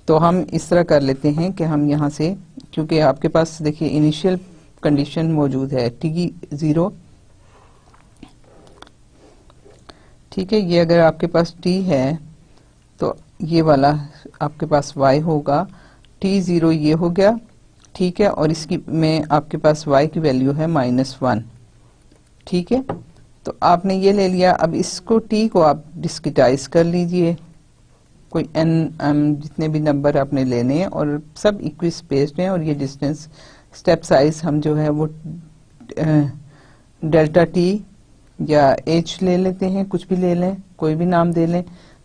तो हम इस तरह कर लेते हैं कि हम यहाँ से, क्योंकि आपके पास देखिए इनिशियल कंडीशन मौजूद है t0, ठीक है, ये अगर आपके पास t है तो ये वाला आपके पास y होगा, t0 ये हो गया, ठीक है, और इसकी में आपके पास y की वैल्यू है -1। ठीक है, तो आपने ये ले लिया। अब इसको t को आप डिस्क्रिटाइज कर लीजिए, कोई n जितने भी नंबर आपने लेने हैं, और सब इक्वी स्पेस्ड हैं, और ये डिस्टेंस स्टेप साइज हम जो है वो डेल्टा t या h ले लेते हैं, कुछ भी ले लें, कोई भी नाम दे लें।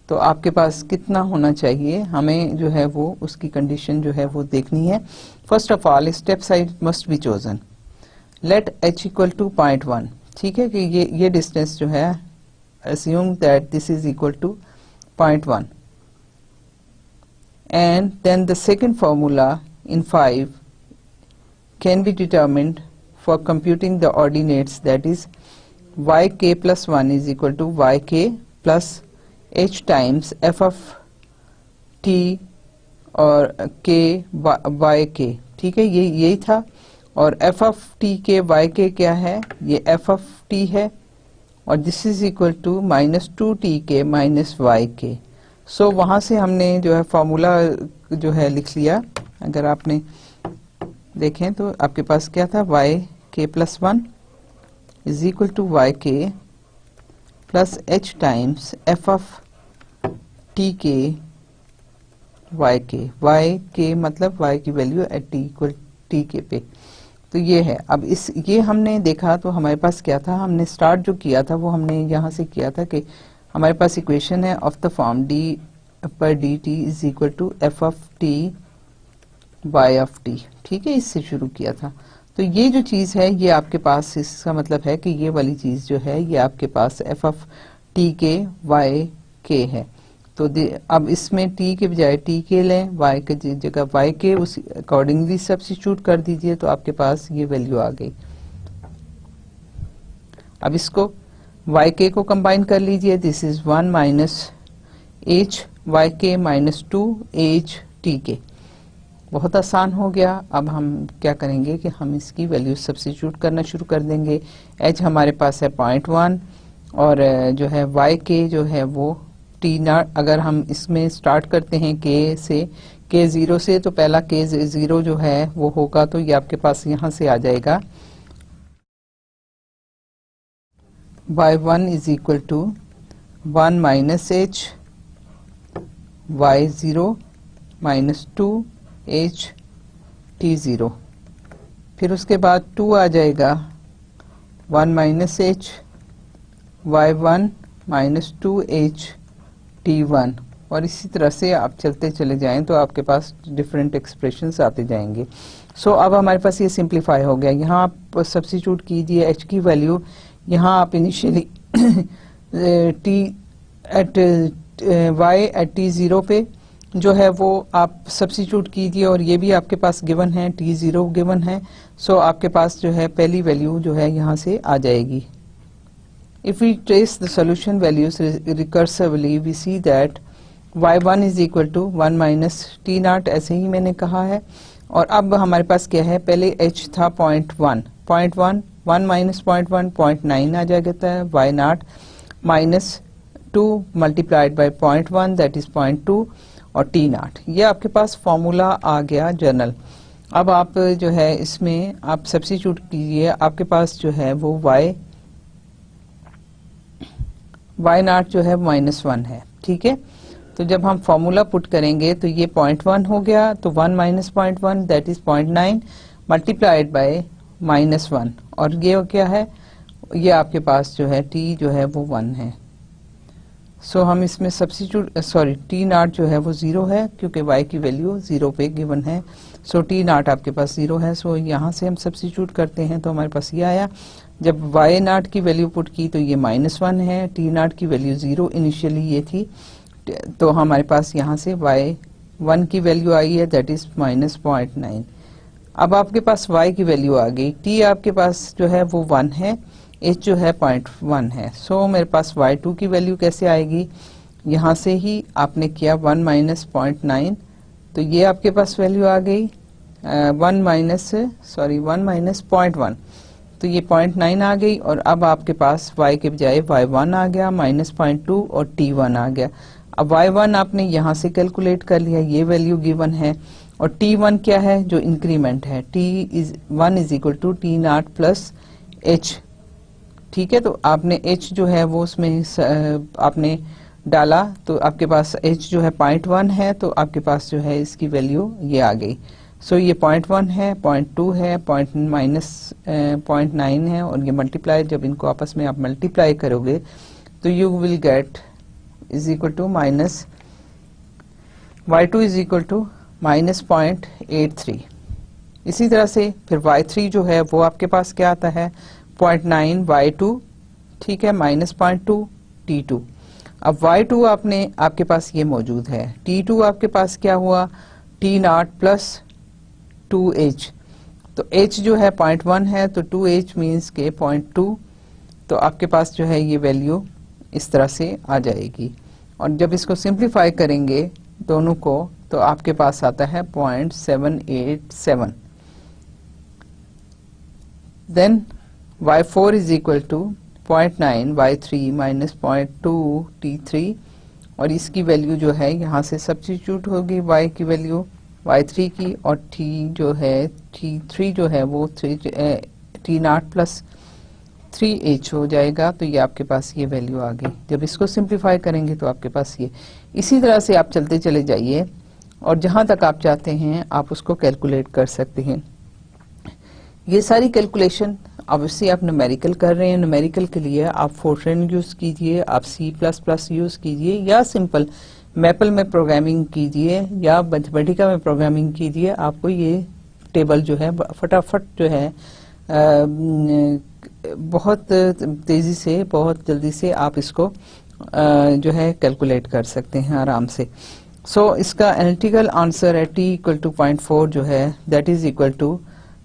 तो आपके पास कितना होना चाहिए, हमें जो है वो उसकी कंडीशन जो है वो देखनी है। First of all step size must be chosen, let h equal to 0.1। ठीक है, कि ये डिस्टेंस जो है, assume that this is equal to 0.1, and then the second formula in 5 can be determined for computing the ordinates, that is yk plus 1 is equal to yk plus h times f of t और k yk। ठीक है, ये यही था, और f of t के yk क्या है, ये f of t है, और this is equal to -2tk minus yk। So वहां से हमने जो है फॉर्मूला जो है लिख लिया। अगर आपने देखें तो आपके पास क्या था, yk plus 1 is equal to yk plus h times f of tk yk मतलब y की value at t equal tk पे। तो ये है। अब ये हमने देखा तो हमारे पास क्या था, हमने स्टार्ट जो किया था वो हमने यहाँ से किया था कि हमारे पास इक्वेशन है ऑफ द फॉर्म d पर dt is equal to f of t y of t। ठीक है, इससे शुरू किया था। तो ये जो चीज है ये आपके पास, इसका मतलब है कि ये वाली चीज जो है ये आपके पास f ऑफ t के y k है। तो अब इसमें t के बजाय t के लें, y के जगह y के उस अकॉर्डिंगली सब्स्टिट्यूट कर दीजिए, तो आपके पास ये वैल्यू आ गई। अब इसको y के को कंबाइन कर लीजिए, this is 1 minus h y के माइनस 2 h t के। बहुत आसान हो गया। अब हम क्या करेंगे कि हम इसकी वैल्यू सब्स्टिट्यूट करना शुरू कर देंगे। h हमारे पास है 0.1 और जो है y के जो है वो t नॉट, अगर हम इसमें स्टार्ट करते हैं k से, k 0 से, तो पहला k 0 जो है वो होगा, तो ये आपके पास यहाँ से आ जाएगा y1 is equal to 1 minus h y0 minus 2 h t0। फिर उसके बाद 2 आ जाएगा 1 minus h y1 minus 2 h t1, और इसी तरह से आप चलते चले जाएं तो आपके पास डिफरेंट एक्सप्रेशंस आते जाएंगे। सो अब हमारे पास ये सिंप्लीफाई हो गया। यहाँ आप सब्स्टिट्यूट कीजिए h की वैल्यू, यहाँ आप initially t at y at t0 पे जो है वो आप सब्स्टिट्यूट कीजिए, और ये भी आपके पास गिवन है, t0 गिवन है। सो आपके पास जो है पहली वैल्यू जो है यहाँ से आ जाएगी। If we trace the solution values recursively, we see that y1 is equal to 1 minus t naught, ऐसे ही मैंने कहा है। और अब हमारे पास क्या है, पहले h था 0.1, 1 माइनस 0.1 0.9 आ जाएगा है, y naught minus 2 multiplied by 0.1 that is 0.2 और t naught। ये आपके पास फॉर्मूला आ गया जनरल। अब आप जो है इसमें आप सब्स्टिट्यूट कीजिए, आपके पास जो है वो y नॉट जो है -1 है, ठीक है। तो जब हम फॉर्मूला पुट करेंगे तो ये 0.1 हो गया, तो 1 minus 0.1 that is 0.9 multiplied by -1, और ये क्या है, ये आपके पास जो है t जो है वो 1 है। सो हम इसमें सब्स्टिट्यूट t नॉट जो है वो 0 है, क्योंकि y की वैल्यू 0 पे गिवन है। सो t नॉट आपके पास 0 है। सो यहाँ से हम सब्स्टिट्यूट करते हैं तो हमारे पास ये आया। जब y नॉट की वैल्यू पुट की तो ये -1 है, t नॉट की वैल्यू 0 इनिशियली ये थी, तो हमारे पास यहाँ से y1 की वैल्यू आई है दैट इज -0.9। अब आपके पास y की वैल्यू आ गई, t आपके पास जो है वो 1 है, h जो है 0.1 है। सो मेरे पास y2 की वैल्यू कैसे आएगी, यहाँ से ही आपने किया 1 माइनस 0.9, तो ये आपके पास वैल्यू आ गई 1 माइनस 0.1, तो ये 0.9 आ गई। और अब आपके पास y के बजाय y1 आ गया -0.2 और t1 आ गया। अब y1 आपने यहाँ से कैलकुलेट कर लिया, ये वैल्यू गिवन है, और t1 क्या है, जो इंक्रीमेंट है, t1 is equal to t not plus h, ठीक है। तो आपने h जो है वो उसमें आपने डाला, तो आपके पास h जो है 0.1 है, तो आपके पास जो है इसकी वैल्यू ये आ गई। सो ये 0.1 है, 0.2 है, -0.9 है, और ये मल्टीप्लाई, जब इनको आपस में आप मल्टीप्लाई करोगे तो you will get is equal to minus y2 is equal to -0.83। इसी तरह से फिर y3 जो है वो आपके पास क्या आता है 0.9 y2, ठीक है, -0.2 t2। अब y2 आपके पास ये मौजूद है, t2 आपके पास क्या हुआ t नॉट प्लस 2h, तो h जो है 0.1 है, तो 2h मीन्स के 0.2, तो आपके पास जो है ये वैल्यू इस तरह से आ जाएगी। और जब इसको सिंप्लीफाई करेंगे दोनों को, तो आपके पास आता है 0.787। Then y4 is equal to 0.9 y3 minus 0.2 t3, और इसकी वैल्यू जो है यहाँ से सब्स्टिट्यूट होगी y की वैल्यू y3 की, और t जो है t3 जो है वो t नॉट प्लस 3h हो जाएगा। तो ये आपके पास ये वैल्यू आ गई। जब इसको सिंप्लीफाई करेंगे तो आपके पास ये, इसी तरह से आप चलते चले जाइए और जहां तक आप चाहते हैं आप उसको कैलकुलेट कर सकते हैं। ये सारी कैलकुलेशन ऑब्वियसली आप न्यूमेरिकल कर रहे हैं, न्यूमेरिकल के लिए आप फोर्ट्रन यूज कीजिए, आप C++ यूज कीजिए, या सिंपल मैपल में प्रोग्रामिंग कीजिए, या मैथमेटिका में प्रोग्रामिंग कीजिए। आपको ये टेबल जो है फटाफट जो है बहुत तेजी से, बहुत जल्दी से आप इसको जो है कैलकुलेट कर सकते हैं आराम से। सो इसका एनालिटिकल आंसर है t इक्वल टू 0.4 जो है दैट इज इक्वल टू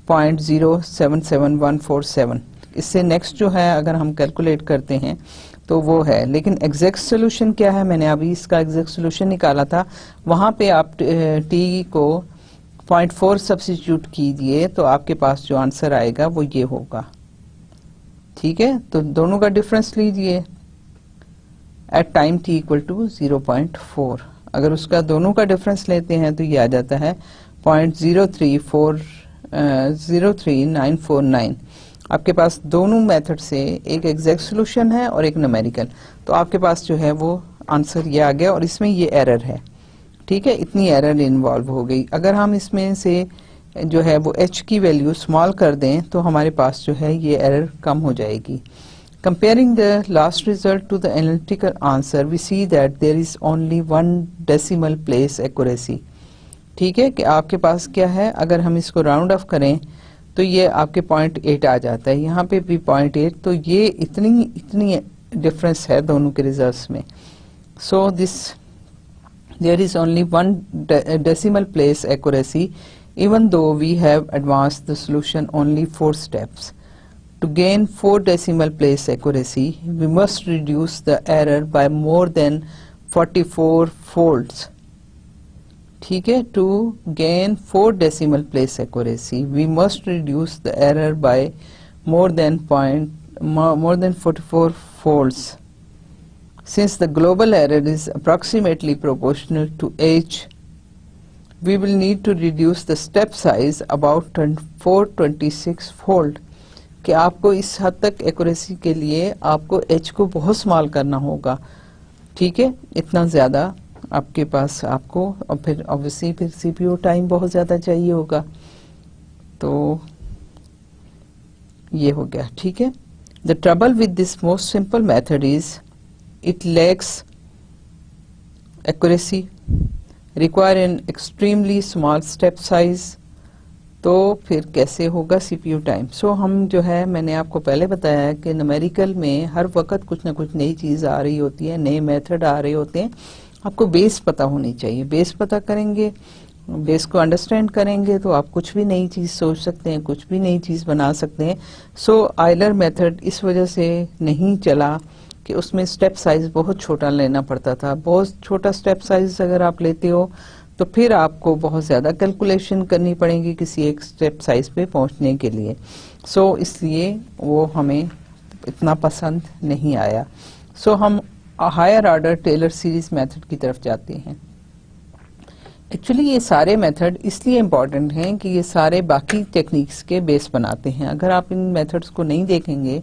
0.077147। इससे नेक्स्ट जो है अगर हम कैलकुलेट करते हैं तो वो है, लेकिन एग्जैक्ट सोल्यूशन क्या है, मैंने अभी इसका एग्जैक्ट सोल्यूशन निकाला था, वहां पे आप t को 0.4 सब्स्टिट्यूट कीजिए तो आपके पास जो आंसर आएगा वो ये होगा। ठीक है, तो दोनों का डिफरेंस लीजिए at time t equal to 0.4। अगर उसका दोनों का डिफरेंस लेते हैं तो ये आ जाता है 0.034949। आपके पास दोनों मेथड से एक एग्जैक्ट सॉल्यूशन है और एक न्यूमेरिकल, तो आपके पास जो है वो आंसर ये आ गया और इसमें ये एरर है। ठीक है, इतनी एरर इन्वॉल्व हो गई। अगर हम इसमें से जो है वो h की वैल्यू स्मॉल कर दें तो हमारे पास जो है ये एरर कम हो जाएगी। Comparing the last result to the analytical answer, we see that there is only 1 decimal place accuracy। ठीक है, कि आपके पास क्या है, अगर हम इसको राउंड ऑफ करें तो ये आपके 0.8 आ जाता है, यहाँ पे भी 0.8, तो ये इतनी डिफरेंस है दोनों के रिजल्ट्स में। सो there is only 1 decimal place accuracy even though we have advanced the solution only 4 steps. To gain 4 decimal place accuracy, we must reduce the error by more than 44 folds. ठीक है, to gain 4 decimal place accuracy, we must reduce the error by more than 44 folds. Since the global error is approximately proportional to h, we will need to reduce the step size about 426 fold। कि आपको इस हद तक accuracy के लिए आपको h को बहुत स्मॉल करना होगा। ठीक है, इतना ज़्यादा आपके पास आपको, और फिर ऑब्वियसली फिर CPU टाइम बहुत ज़्यादा चाहिए होगा। तो ये हो गया। ठीक है, the trouble with this most simple method is it lacks accuracy, require an extremely small step size। तो फिर कैसे होगा CPU टाइम। सो हम जो है, मैंने आपको पहले बताया कि न्यूमेरिकल में हर वक्त कुछ ना कुछ नई चीज़ आ रही होती है, नए मेथड आ रहे होते हैं। आपको बेस पता होनी चाहिए, बेस पता करेंगे, बेस को अंडरस्टैंड करेंगे तो आप कुछ भी नई चीज़ सोच सकते हैं, कुछ भी नई चीज़ बना सकते हैं। सो आयलर मेथड इस वजह से नहीं चला कि उसमें स्टेप साइज बहुत छोटा लेना पड़ता था। बहुत छोटा स्टेप साइज अगर आप लेते हो तो फिर आपको बहुत ज़्यादा कैलकुलेशन करनी पड़ेगी किसी एक स्टेप साइज पे पहुंचने के लिए। सो इसलिए वो हमें इतना पसंद नहीं आया। सो हम higher order Taylor series method की तरफ जाते हैं। एक्चुअली ये सारे मेथड इसलिए इम्पॉर्टेंट हैं कि ये सारे बाकी टेक्निक्स के बेस बनाते हैं। अगर आप इन मेथड्स को नहीं देखेंगे,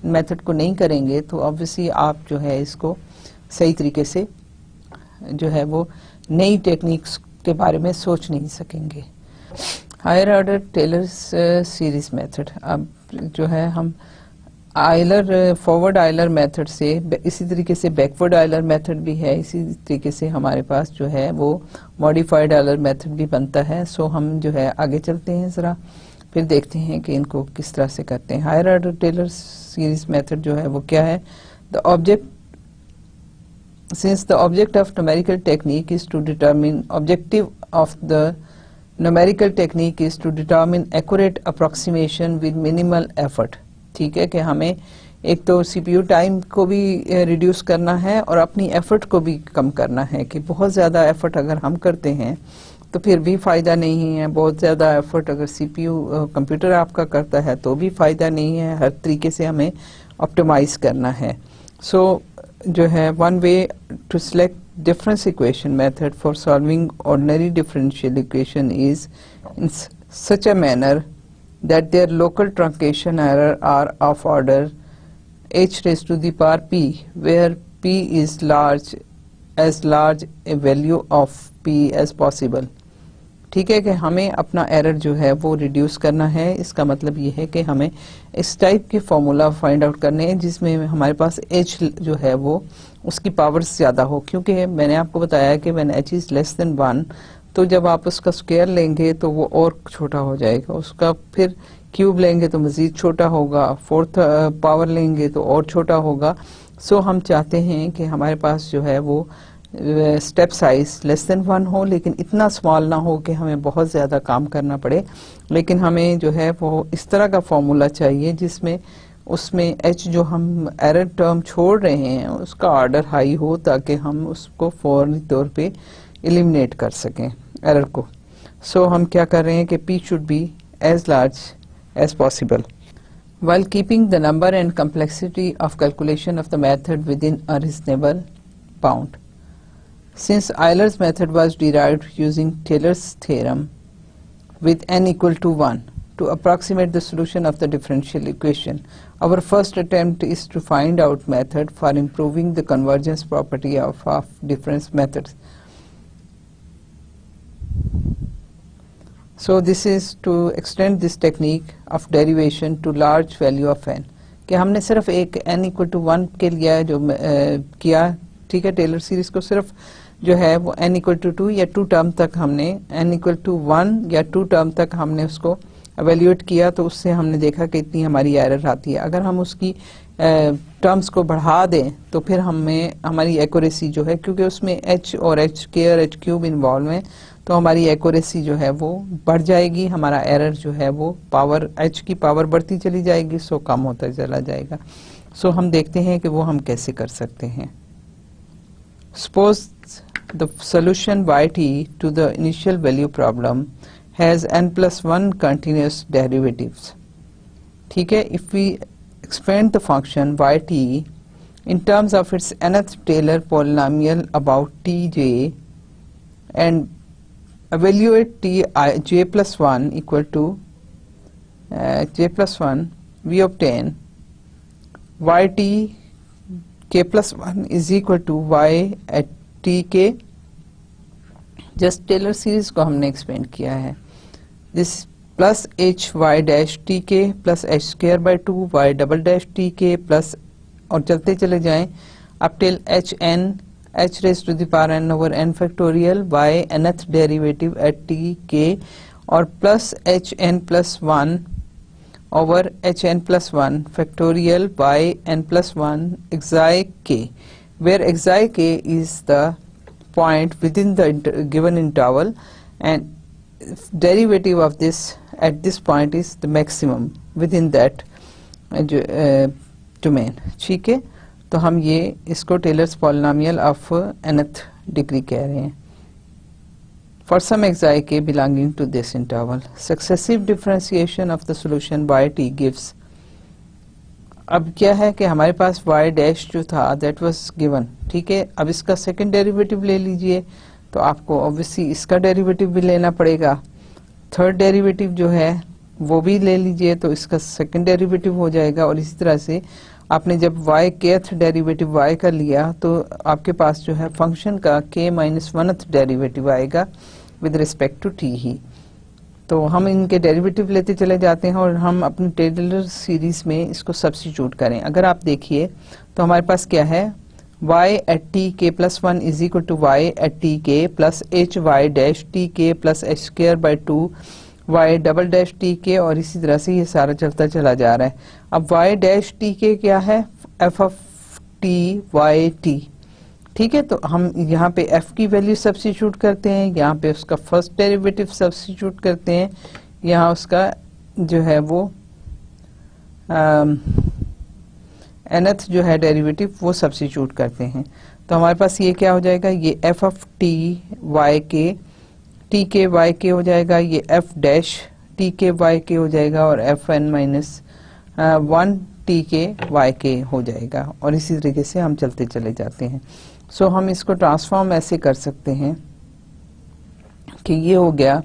मेथड को नहीं करेंगे, तो ऑब्वियसली आप जो है इसको सही तरीके से जो है वो नई टेक्निक्स के बारे में सोच नहीं सकेंगे। Higher order Taylor series method, अब जो है हम आयलर फॉरवर्ड आयलर मेथड से, इसी तरीके से बैकवर्ड आयलर मेथड भी है, इसी तरीके से हमारे पास जो है वो मॉडिफाइड आयलर मेथड भी बनता है। सो हम जो है आगे चलते हैं ज़रा, फिर देखते हैं कि इनको किस तरह से करते हैं। Higher order Taylor series method जो है वो क्या है। The object, since the object of numerical technique is to determine, objective of the numerical technique is to determine accurate approximation with minimal effort. ठीक है, कि हमें एक तो CPU टाइम को भी रिड्यूस करना है और अपनी एफर्ट को भी कम करना है, कि बहुत ज़्यादा एफर्ट अगर हम करते हैं तो फिर भी फ़ायदा नहीं है, बहुत ज़्यादा एफर्ट अगर CPU कंप्यूटर आपका करता है तो भी फ़ायदा नहीं है। हर तरीके से हमें ऑप्टिमाइज करना है। सो जो है one way to select difference equation method for solving ordinary differential equation is in such a manner that their local truncation error are of order h raised to the power p, where p is large a value of p as possible। ठीक है, कि हमें अपना error जो है वो reduce करना है। इसका मतलब ये है कि हमें इस टाइप के फॉर्मूला फाइंड आउट करने हैं जिसमें हमारे पास h जो है वो उसकी पावर्स ज़्यादा हो, क्योंकि मैंने आपको बताया कि when h is less than 1 तो जब आप उसका स्क्वायर लेंगे तो वो और छोटा हो जाएगा, उसका फिर क्यूब लेंगे तो मज़ीद छोटा होगा, फोर्थ पावर लेंगे तो और छोटा होगा। सो हम चाहते हैं कि हमारे पास जो है वो स्टेप साइज लेस देन 1 हो, लेकिन इतना स्मॉल ना हो कि हमें बहुत ज़्यादा काम करना पड़े, लेकिन हमें जो है वो इस तरह का फॉर्मूला चाहिए जिसमें उसमें h जो हम एरर टर्म छोड़ रहे हैं उसका ऑर्डर हाई हो, ताकि हम उसको फौरी तौर पे एलिमिनेट कर सकें एरर को। सो हम क्या कर रहे हैं कि p should be as large as possible while keeping the number and complexity of calculation of the method within a reasonable bound. Since Euler's method was derived using Taylor's theorem with n equal to 1 to approximate the solution of the differential equation, our first attempt is to find out method for improving the convergence property of difference methods. So this is to extend this technique of derivation to large value of n, कि हमने सिर्फ एक n equal to 1 के लिए जो किया, ठीक है, टेलर सीरीज को सिर्फ जो है वो n equal to 2 या 2 टर्म तक हमने n equal to 1 या 2 टर्म तक हमने उसको एवेल्यूएट किया, तो उससे हमने देखा कि इतनी हमारी एरर आती है। अगर हम उसकी टर्म्स को बढ़ा दें तो फिर हमारी एक्यूरेसी जो है, क्योंकि उसमें h और h square h cube involve है, तो हमारी एक्यूरेसी जो है वो बढ़ जाएगी, हमारा एरर जो है वो पावर h की पावर बढ़ती चली जाएगी, सो कम होता चला जाएगा। सो हम देखते हैं कि वो हम कैसे कर सकते हैं। Suppose the solution yt to the initial value problem has n+1 continuous derivatives, ठीक है। If we expand the function yt in terms of its nth Taylor polynomial about tj and evaluate j plus 1 equal to j plus 1, we obtain yt k plus 1 is equal to y at tk। just Taylor series को हमने expand किया है। This plus H Y dash T के plus H square by 2 Y double dash T के plus, और चलते चले जाएं up till H N H raise to the power N over N factorial by nth derivative at T K, और plus H N plus 1 over H N plus 1 factorial by N plus 1 exi k, where exi k is the point within the given interval and derivative of this at this point is the maximum within that domain, ठीक है। तो हम ये इसको Taylor's polynomial of nth degree कह रहे हैं। for some xi k belonging to this interval, successive differentiation of the solution by t gives, अब क्या है कि हमारे पास y डैश जो था that was given, ठीक है। अब इसका सेकंड डेरिवेटिव ले लीजिए, तो आपको ऑब्वियसली इसका डेरिवेटिव भी लेना पड़ेगा। थर्ड डेरिवेटिव जो है वो भी ले लीजिए, तो इसका सेकंड डेरिवेटिव हो जाएगा। और इसी तरह से आपने जब y kth डेरिवेटिव y का लिया, तो आपके पास जो है फंक्शन का k माइनस 1th डेरिवेटिव आएगा विद रिस्पेक्ट टू t ही। तो हम इनके डेरिवेटिव लेते चले जाते हैं और हम अपनी टेलर सीरीज में इसको सब्स्टिट्यूट करें। अगर आप देखिए तो हमारे पास क्या है, y at t k plus 1 is equal to y at t k plus h y dash t k plus h square by 2 y double dash t k, और इसी तरह से ये सारा चलता चला जा रहा है। अब y डैश t k क्या है, f of t y t, ठीक है। तो हम यहाँ पे f की वैल्यू सब्स्टिट्यूट करते हैं, यहाँ पे उसका फर्स्ट डेरिवेटिव सब्स्टिट्यूट करते हैं, यहाँ उसका जो है वो nth जो है डेरिवेटिव वो सब्स्टिट्यूट करते हैं। तो हमारे पास ये क्या हो जाएगा, ये f ऑफ t y के t के y के हो जाएगा, ये f डैश t के y के हो जाएगा, और f n माइनस 1 t के y के हो जाएगा, और इसी तरीके से हम चलते चले जाते हैं। सो हम इसको ट्रांसफॉर्म ऐसे कर सकते हैं कि ये हो गया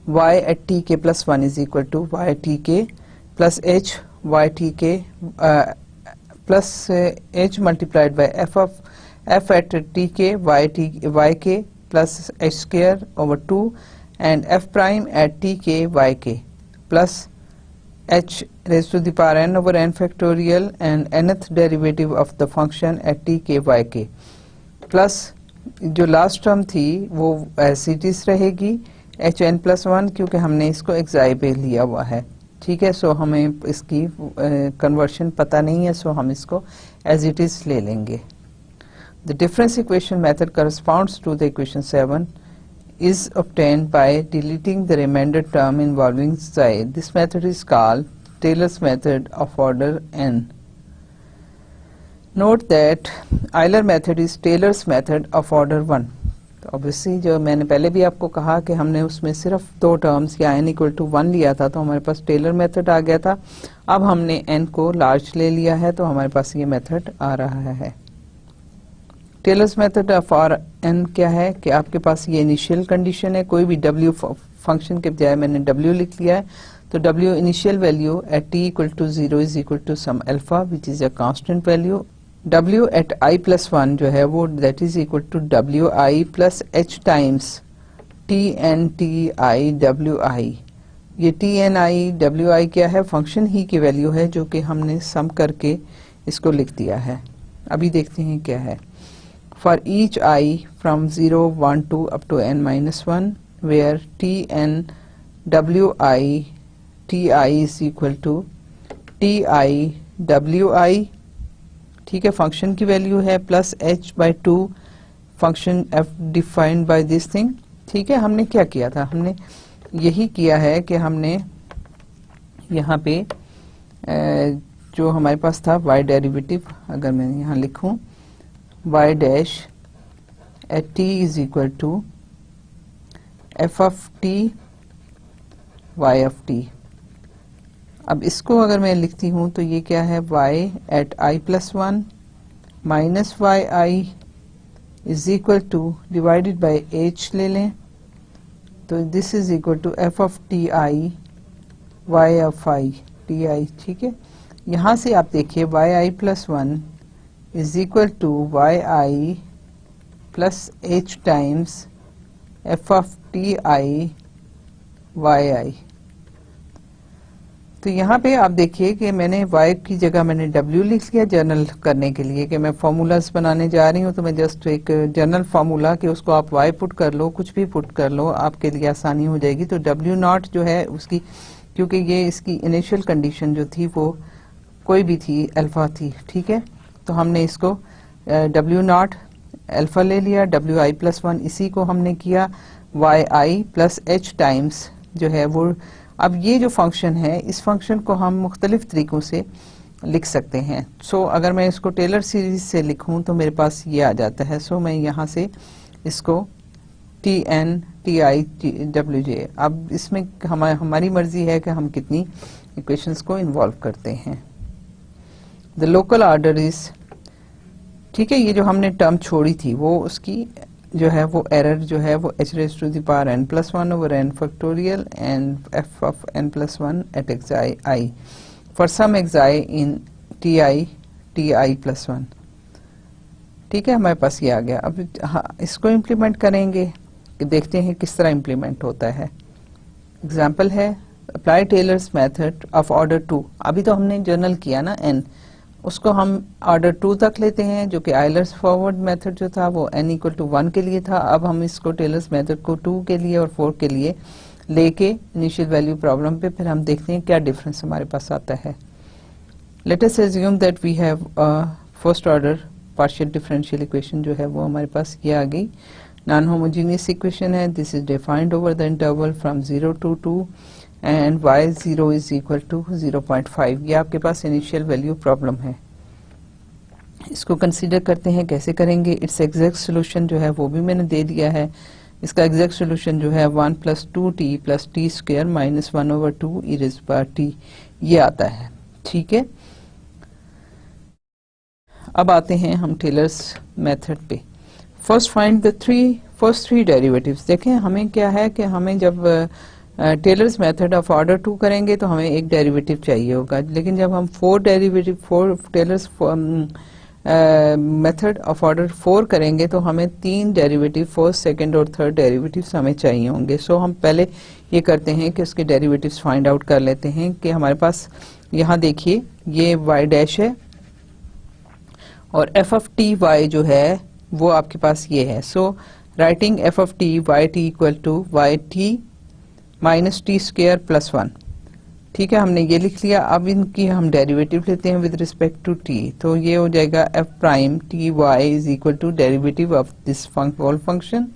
y at t k plus 1 is equal to y t k plus h y t k plus h multiplied by f at t k y k plus h square over 2 and f prime at t k y k plus h raised to the power n over n factorial and nth derivative of the function at t k y k, plus जो last term थी वो as it is रहेगी H N plus 1, क्योंकि हमने इसको एक्साई पे लिया हुआ है, ठीक है। सो हमें इसकी कन्वर्शन पता नहीं है, सो हम इसको एज इट इज ले लेंगे। The difference equation method corresponds to the equation 7 is obtained by deleting the remainder term involving psi. This method is called Taylor's method of order n. Note that Euler method is Taylor's method of order 1. तो obviously जो मैंने पहले भी आपको कहा कि हमने उसमें सिर्फ दो टर्म्स या n इक्वल टू 1 लिया था तो हमारे पास टेलर मेथड आ गया था। अब हमने n को लार्ज ले लिया है तो हमारे पास ये मेथड आ रहा है। Taylor's method of r n क्या है कि आपके पास ये इनिशियल कंडीशन है, कोई भी w फंक्शन के बजाय मैंने w लिख लिया है, तो w initial value at t equal to 0 is equal to some alpha which is a constant value. w at i plus 1 जो है वो that is equal to w i plus h times t n t i w i। ये t n i w i क्या है, function ही की value है जो कि हमने सम करके इसको लिख दिया है। अभी देखते हैं क्या है। For each I from 0, 1, 2 up to n minus 1 where t n w I t I is equal to t I w I, ठीक है, फंक्शन की वैल्यू है plus h by 2 function f defined by this thing. ठीक है, हमने क्या किया था, हमने यही किया है कि हमने यहाँ पे जो हमारे पास था y डेरिवेटिव, अगर मैं यहाँ लिखूं y dash at t is equal to f of t y of t। अब इसको अगर मैं लिखती हूँ तो ये क्या है, y at I plus 1 minus y I is equal to divided by h ले लें तो this is equal to f of t I y of I t I। ठीक है, यहाँ से आप देखिए y I plus 1 is equal to yi plus h times f of ti yi। तो यहाँ पे आप देखिए कि मैंने y की जगह मैंने w लिख लिया जनरल करने के लिए कि मैं फॉर्मूलाज बनाने जा रही हूँ, तो मैं जस्ट एक जनरल फार्मूला कि उसको आप y पुट कर लो, कुछ भी पुट कर लो, आपके लिए आसानी हो जाएगी। तो w नॉट जो है उसकी, क्योंकि ये इसकी इनिशियल कंडीशन जो थी वो कोई भी थी, अल्फा थी। ठीक है, तो हमने इसको w नॉट अल्फा ले लिया, w i प्लस 1 इसी को हमने किया y i plus h times जो है वो। अब ये जो फंक्शन है इस फंक्शन को हम मुख्तलिफ तरीकों से लिख सकते हैं। सो अगर मैं इसको टेलर सीरीज से लिखूं तो मेरे पास ये आ जाता है। सो मैं यहाँ से इसको t n t i w j, अब इसमें हमारी मर्जी है कि हम कितनी इक्वेशंस को इन्वॉल्व करते हैं। द लोकल ऑर्डर इज, ठीक है, ये जो हमने टर्म छोड़ी थी वो उसकी जो है वो एरर जो है वो h raised to the power n plus 1 over n factorial and f of n plus 1 at xi for some xi in ti plus 1। ठीक है, हमारे पास ये आ गया। अब इसको इम्प्लीमेंट करेंगे कि देखते हैं किस तरह इम्प्लीमेंट होता है। एग्जाम्पल है apply Taylor's method of order 2। अभी तो हमने जनरल किया ना n, उसको हम ऑर्डर 2 तक लेते हैं जो कि आयलर्स फॉरवर्ड मेथड जो था वो n इक्वल टू 1 के लिए था। अब हम इसको टेलर्स मेथड को 2 के लिए और 4 के लिए लेके इनिशियल वैल्यू प्रॉब्लम पे फिर हम देखते हैं क्या डिफरेंस हमारे पास आता है। Let us assume that we have first order partial differential equation जो है वो हमारे पास ये आ गई। नॉन होमोजीनियस इक्वेशन है, this is defined over the interval from 0 to 2 and y0 is equal to 0.5। ये आपके पास इनिशियल वैल्यू प्रॉब्लम है। इसको कंसीडर करते हैं, कैसे करेंगे। इट्स एग्जैक्ट सोल्यूशन जो है वो भी मैंने दे दिया है। इसका एग्जैक्ट सोल्यूशन जो है 1 + 2t + t² - 1/2 e raised by t ये आता है। ठीक है, अब आते हैं हम टेलर्स मेथड पे। First find the first three derivatives. देखें हमें क्या है कि हमें जब टेलर्स मेथड ऑफ ऑर्डर 2 करेंगे तो हमें एक डेरिवेटिव चाहिए होगा, लेकिन जब हम for Taylor's method of order 4 करेंगे तो हमें 3 डेरिवेटिव, फर्स्ट, सेकंड और थर्ड डेरिवेटिव्स हमें चाहिए होंगे। सो हम पहले ये करते हैं कि उसके डेरिवेटिव्स फाइंड आउट कर लेते हैं कि हमारे पास यहाँ देखिए ये y डैश है और f of t y जो है वो आपके पास ये है। So writing f of t y t equal to y t - t² + 1। ठीक है, हमने ये लिख लिया। अब इनकी हम डेरिवेटिव लेते हैं विद रिस्पेक्ट टू टी। तो ये हो जाएगा f prime t y is equal to derivative of this whole function,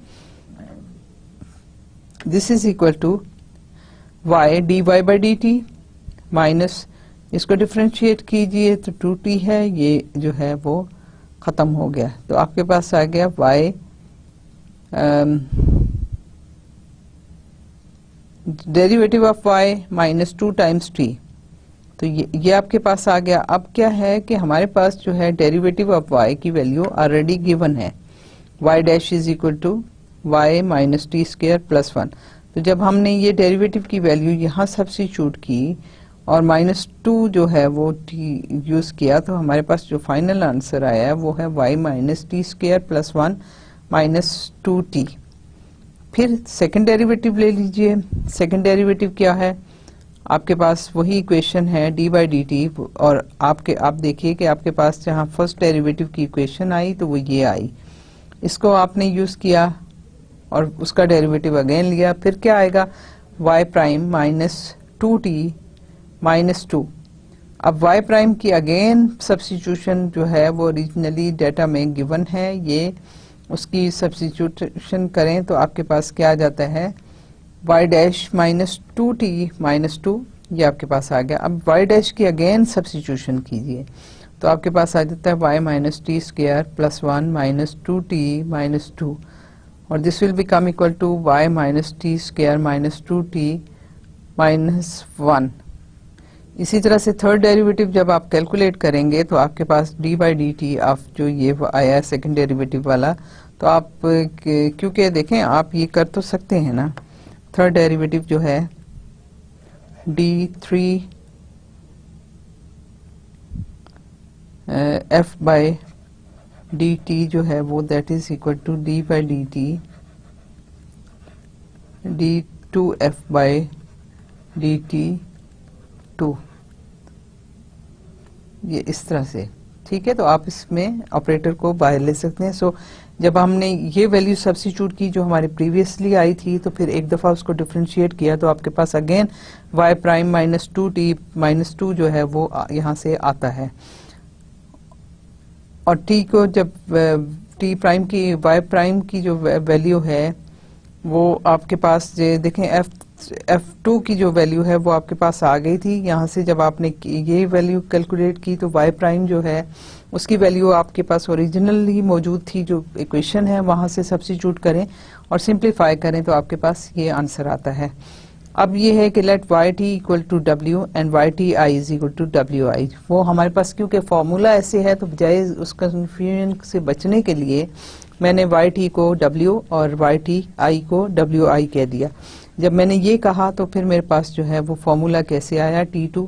this is equal to y d y by D t minus, इसको डिफ्रेंशिएट कीजिए तो 2t है, ये जो है वो खत्म हो गया। तो आपके पास आ गया y derivative of y minus 2 times t। तो ये आपके पास आ गया। अब क्या है कि हमारे पास जो है डेरिवेटिव ऑफ y की वैल्यू ऑलरेडी गिवन है, y dash is equal to y minus t square plus 1। तो जब हमने ये डेरिवेटिव की वैल्यू यहाँ सब्स्टिट्यूट की और -2 जो है वो t यूज किया, तो हमारे पास जो फाइनल आंसर आया है वो है y minus t square plus 1 minus 2t। फिर सेकंड डेरिवेटिव ले लीजिए। सेकंड डेरिवेटिव क्या है, आपके पास वही इक्वेशन है डी बाई डी टी, और आप देखिए कि आपके पास जहाँ फर्स्ट डेरिवेटिव की इक्वेशन आई तो वो ये आई, इसको आपने यूज किया और उसका डेरिवेटिव अगेन लिया। फिर क्या आएगा, y prime minus 2t minus 2। अब y प्राइम की अगेन सब्स्टिट्यूशन जो है वो ओरिजिनली डाटा में गिवन है, ये उसकी सब्स्टिट्यूशन करें तो आपके पास क्या आ जाता है, y dash minus 2t minus 2, ये आपके पास आ गया। अब y डैश की अगेन सब्स्टिट्यूशन कीजिए तो आपके पास आ जाता है y minus t square plus 1 minus 2t minus 2, और this will become equal to y minus t square minus 2t minus 1। इसी तरह से थर्ड डेरिवेटिव जब आप कैलकुलेट करेंगे तो आपके पास D by D T of जो ये आया है सेकंड डेरिवेटिव वाला, तो आप क्योंकि देखें आप ये कर तो सकते हैं ना, थर्ड डेरिवेटिव जो है d3 f by D T जो है वो that is equal to d by D t d2f by D t 2, ये इस तरह से। ठीक है, तो आप इसमें ऑपरेटर को बाहर ले सकते हैं। सो जब हमने ये वैल्यू सब्स्टिट्यूट की जो हमारे प्रीवियसली आई थी, तो फिर एक दफा उसको डिफरेंशिएट किया तो आपके पास again y prime minus 2t minus 2 जो है वो यहाँ से आता है, और t को जब t प्राइम की y प्राइम की जो वैल्यू है वो आपके पास देखें f2 की जो वैल्यू है वो आपके पास आ गई थी। यहाँ से जब आपने ये वैल्यू कैलकुलेट की तो y प्राइम जो है उसकी वैल्यू आपके पास ओरिजिनली मौजूद थी, जो इक्वेशन है वहाँ से सब्स्टिट्यूट करें और सिंप्लीफाई करें तो आपके पास ये आंसर आता है। अब ये है कि let Y T equal to W and Y T I is equal to W I. वो हमारे पास क्योंकि फॉर्मूला ऐसे है तो बजाय उस कन्फ्यूजन से बचने के लिए मैंने वाई टी को डब्ल्यू और वाई टी आई को डब्ल्यू आई कह दिया। जब मैंने ये कहा तो फिर मेरे पास जो है वो फॉर्मूला कैसे आया, T2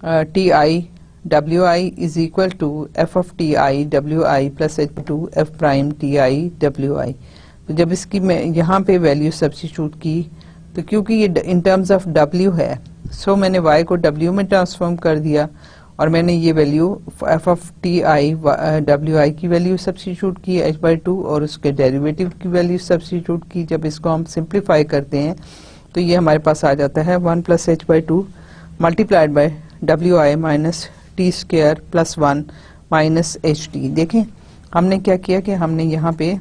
T I W I is equal to F of T I W I plus H2 F prime T I W I. तो जब इसकी मैं यहाँ पे वैल्यू सब्स्टिट्यूट की तो क्योंकि ये इन टर्म्स ऑफ W है, सो मैंने y को W में ट्रांसफॉर्म कर दिया और मैंने ये value F of T I W आई की वैल्यू सब्स्टिट्यूट की h/2 और उसके डेरिवेटिव की वैल्यू सब्स्टिट्यूट की। जब इसको हम सिंप्लीफाई करते हैं तो ये हमारे पास आ जाता है 1 plus h/2 multiplied by W I minus t square plus 1 minus H T. देखें हमने क्या किया कि हमने यहाँ पे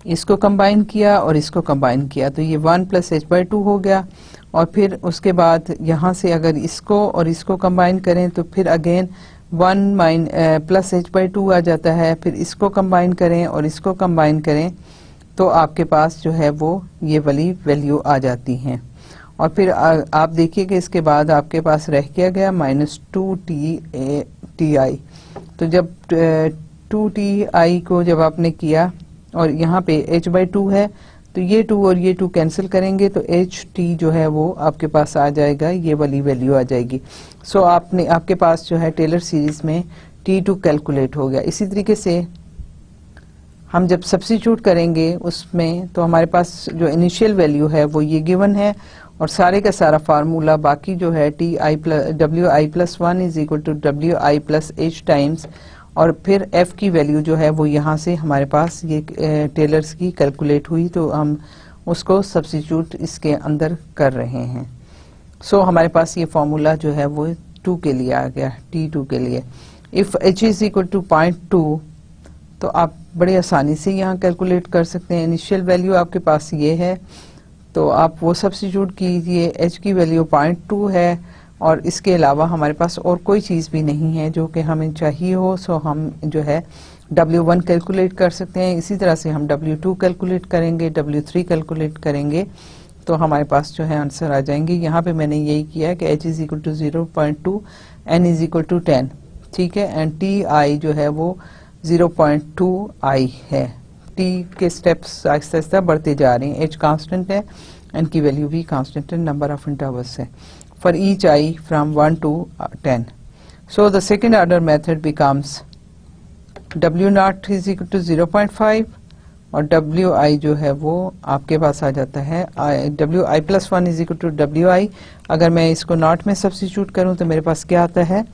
इसको कंबाइन किया और इसको कंबाइन किया, तो ये 1 प्लस h/2 हो गया, और फिर उसके बाद यहाँ से अगर इसको और इसको कंबाइन करें तो फिर अगेन 1 प्लस h/2 आ जाता है। फिर इसको कंबाइन करें और इसको कंबाइन करें तो आपके पास जो है वो ये वाली वैल्यू आ जाती हैं। और फिर आप देखिए कि इसके बाद आपके पास रह क्या गया -2ti। तो जब 2ti को जब आपने किया और यहाँ पे h/2 है तो ये 2 और ये 2 कैंसिल करेंगे तो ht जो है वो आपके पास आ जाएगा, ये वाली वैल्यू आ जाएगी। सो आपके पास जो है टेलर सीरीज में T2 कैलकुलेट हो गया। इसी तरीके से हम जब सब्स्टिट्यूट करेंगे उसमें तो हमारे पास जो इनिशियल वैल्यू है वो ये गिवन है, और सारे का सारा फार्मूला बाकी जो है डब्ल्यू आई plus 1 is equal to W I plus h times, और फिर f की वैल्यू जो है वो यहाँ से हमारे पास ये टेलर्स की कैलकुलेट हुई, तो हम उसको सब्स्टिट्यूट इसके अंदर कर रहे हैं। सो हमारे पास ये फॉर्मूला जो है वो 2 के लिए आ गया, T2 के लिए। If h is equal to 0.2 तो आप बड़ी आसानी से यहाँ कैलकुलेट कर सकते हैं। इनिशियल वैल्यू आपके पास ये है, तो आप वो सब्स्टिट्यूट कीजिए। h की वैल्यू 0.2 है और इसके अलावा हमारे पास और कोई चीज़ भी नहीं है जो कि हमें चाहिए हो। सो हम जो है W1 कैलकुलेट कर सकते हैं। इसी तरह से हम W2 कैलकुलेट करेंगे, W3 कैलकुलेट करेंगे, तो हमारे पास जो है आंसर आ जाएंगे। यहाँ पे मैंने यही किया है कि h is equal to 0.2, n is equal to 10, ठीक है, एंड ti जो है वो 0.2i है। t के स्टेप्स आहिस्ता आहिस्ता बढ़ते जा रहे हैं। h कांस्टेंट है, n की वैल्यू भी कांस्टेंट है, नंबर ऑफ इंटरवल्स है for each I from 1 to 10. So the second order method becomes W naught is equal to 0.5 और WI जो है वो आपके पास आ जाता है WI plus 1 is equal to WI। अगर मैं इसको नॉट में सब्स्टिट्यूट करूं तो मेरे पास क्या आता है,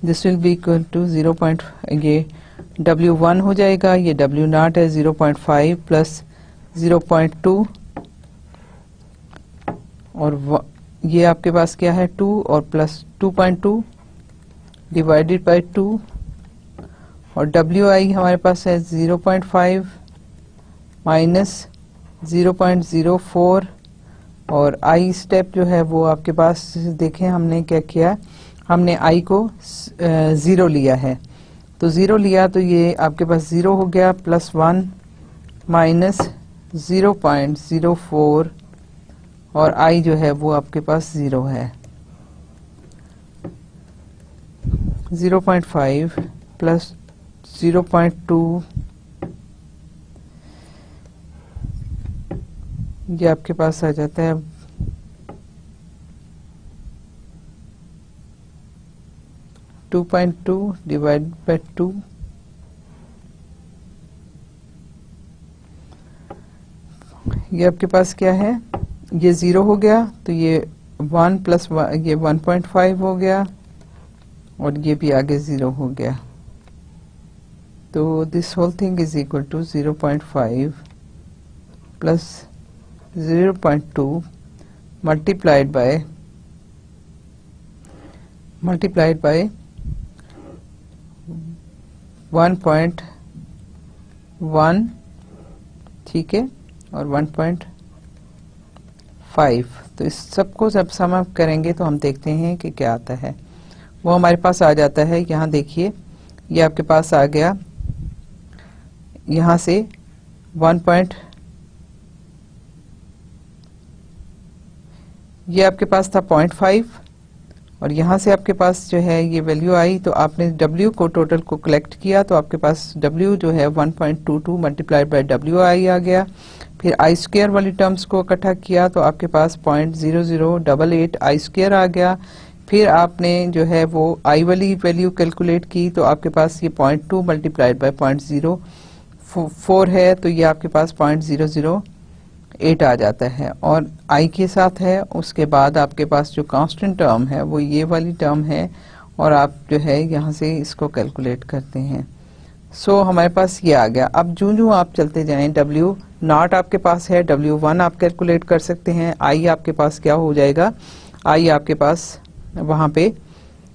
this will be equal to 0. ये W1 हो जाएगा, ये W naught है 0.5 प्लस 0.2 और ये आपके पास क्या है 2 और प्लस 2.2 डिवाइडेड बाय 2 और WI हमारे पास है 0.5 माइनस 0.04 और I स्टेप जो है वो आपके पास देखें हमने क्या किया, हमने I को 0 लिया है, तो 0 लिया तो ये आपके पास 0 हो गया, प्लस 1 माइनस 0.04 और I जो है वो आपके पास 0 है। 0.5 प्लस 0.2 ये आपके पास आ जाता है 2.2 डिवाइड बाय 2 ये आपके पास क्या है, ये 0 हो गया तो ये 1 प्लस ये 1.5 हो गया और ये भी आगे 0 हो गया, तो this whole thing is equal to 0.5 plus 0.2 multiplied by 1.1, ठीक है, और 1.5। तो इस सबको जब सम अप करेंगे तो हम देखते हैं कि क्या आता है। वो हमारे पास आ जाता है, यहाँ देखिए ये आपके पास आ गया, यहाँ से 1. ये आपके पास था 0.5 और यहाँ से आपके पास जो है ये वैल्यू आई, तो आपने W को टोटल को कलेक्ट किया तो आपके पास W जो है 1.22 मल्टीप्लाइड बाय WI आ गया। फिर I स्क्वायर वाली टर्म्स को इकट्ठा किया तो आपके पास 0.0088 I स्क्वायर आ गया। फिर आपने जो है वो I वाली वैल्यू कैलकुलेट की तो आपके पास ये 0.2 मल्टीप्लाइड बाय 0.04 है, तो ये आपके पास 0.008 आ जाता है और I के साथ है। उसके बाद आपके पास जो कांस्टेंट टर्म है वो ये वाली टर्म है और आप जो है यहाँ से इसको कैलकुलेट करते हैं। सो हमारे पास ये आ गया। अब जो आप चलते जाएं, W नॉट आपके पास है, W1 आप कैलकुलेट कर सकते हैं, I आपके पास क्या हो जाएगा, I आपके पास वहाँ पे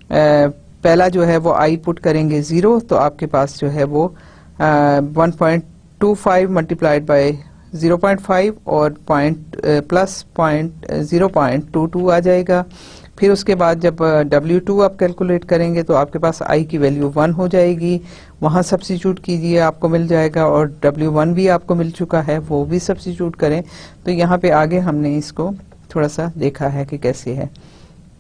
पहला जो है वो I पुट करेंगे 0 तो आपके पास जो है वो 1.25 मल्टीप्लाइड बाय 0.5 और प्लस 0.22 आ जाएगा। फिर उसके बाद जब W2 आप कैलकुलेट करेंगे तो आपके पास I की वैल्यू 1 हो जाएगी, वहाँ सब्स्टिट्यूट कीजिए आपको मिल जाएगा, और W1 भी आपको मिल चुका है वो भी सब्स्टिट्यूट करें। तो यहाँ पे आगे हमने इसको थोड़ा सा देखा है कि कैसे है।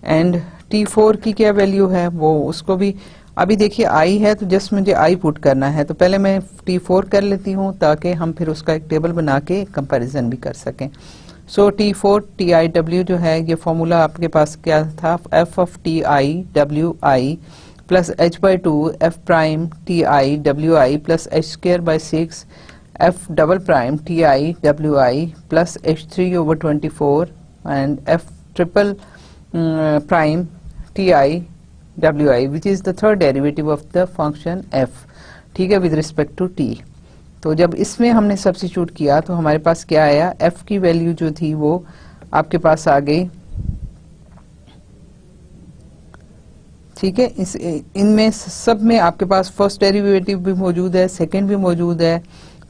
एंड T4 की क्या वैल्यू है वो उसको भी अभी देखिए I है तो जस्ट मुझे I पुट करना है, तो पहले मैं T4 कर लेती हूँ ताकि हम फिर उसका एक टेबल बना के कंपैरिजन भी कर सकें। सो T4 TIW जो है ये फॉर्मूला आपके पास क्या था, F of TIWI plus H/2 F prime TIWI plus H square bye 6 F double prime TIWI plus H3/24 and F triple prime TIWI which is the third derivative of the function f, ठीक है, with respect to t। तो जब इसमें हमने substitute किया तो हमारे पास क्या आया, f की वैल्यू जो थी वो आपके पास आ गई। ठीक है, इस इनमें सब में आपके पास फर्स्ट डेरिवेटिव भी मौजूद है, सेकंड भी मौजूद है,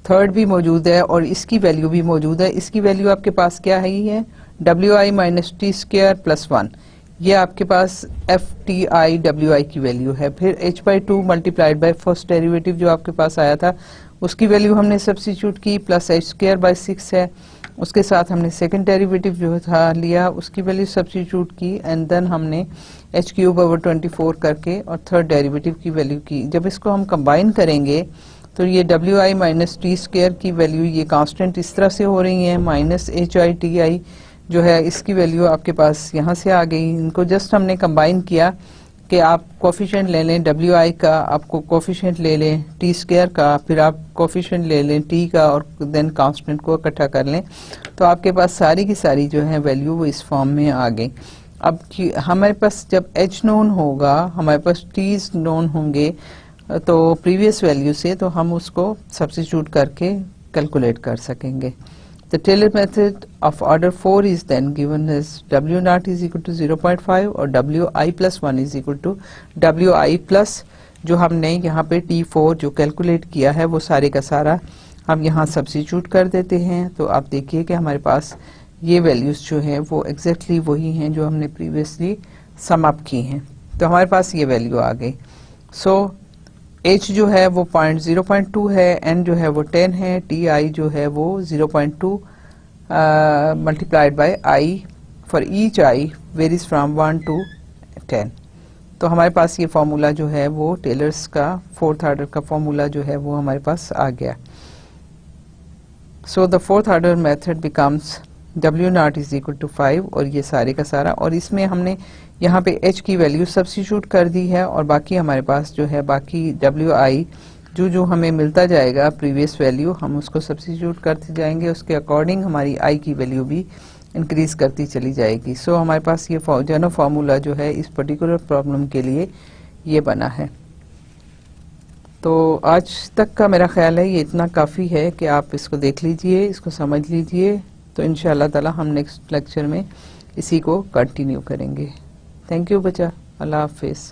थर्ड भी मौजूद है और इसकी वैल्यू भी मौजूद है। इसकी वैल्यू आपके पास क्या है, ये WI minus t square plus 1, ये आपके पास FTI WI की वैल्यू है। फिर h/2 multiplied by first derivative जो आपके पास आया था उसकी वैल्यू हमने सब्स्टिट्यूट की, प्लस h²/6 है। उसके साथ हमने सेकंड डेरिवेटिव जो था लिया, उसकी वैल्यू सब्स्टिट्यूट की एंड देन हमने h³/24 करके और थर्ड डेरिवेटिव की वैल्यू की। जब इसको हम कंबाइन करेंगे तो ये WI माइनस टी स्क्वायर की वैल्यू ये कांस्टेंट इस तरह से हो रही है, माइनस HI/TI जो है इसकी वैल्यू आपके पास यहाँ से आ गई। इनको जस्ट हमने कंबाइन किया कि आप कोफिशिएंट ले लें WI का, आपको कोफिशिएंट ले लें टी स्क्वायर का, फिर आप कोफिशिएंट ले लें T का और देन कांस्टेंट को इकट्ठा कर लें, तो आपके पास सारी की सारी जो है वैल्यू वो इस फॉर्म में आ गई। अब हमारे पास जब H नोन होगा, हमारे पास T's नोन होंगे तो प्रीवियस वैल्यू से, तो हम उसको सब्स्टिट्यूट करके कैलकुलेट कर सकेंगे। The Taylor method of order 4 is then given as W0 is equal to 0.5 और WI plus 1 is equal to WI plus जो हमने यहाँ पे T4 जो कैलकुलेट किया है वो सारे का सारा हम यहाँ सब्स्टिट्यूट कर देते हैं। तो आप देखिए कि हमारे पास ये वैल्यूज जो हैं वो एग्जैक्टली वही हैं जो हमने प्रीवियसली सम अप की हैं, तो हमारे पास ये वैल्यू आ गई। सो H जो है वो 0.2 है, N जो है वो 10 है, TI जो है वो 0.2 multiplied bye I for each I varies from 1 to 10। तो हमारे पास ये फॉर्मूला जो है वो टेलर्स का फोर्थ ऑर्डर का फॉर्मूला जो है वो हमारे पास आ गया। So the fourth order method becomes W0 is equal to 5 और ये सारे का सारा, और इसमें हमने यहाँ पे H की वैल्यू सब्स्टिट्यूट कर दी है और बाकी हमारे पास जो है बाकी WI जो हमें मिलता जाएगा प्रीवियस वैल्यू हम उसको सब्स्टिट्यूट करते जाएंगे, उसके अकॉर्डिंग हमारी I की वैल्यू भी इंक्रीज करती चली जाएगी। सो हमारे पास ये जनरल फार्मूला जो है इस पर्टिकुलर प्रॉब्लम के लिए ये बना है। तो आज तक का मेरा ख्याल है ये इतना काफ़ी है कि आप इसको देख लीजिए, इसको समझ लीजिए, तो इंशाअल्लाह ताला हम नेक्स्ट लेक्चर में इसी को कंटिन्यू करेंगे। थैंक यू बच्चा, अल्लाह हाफिज़।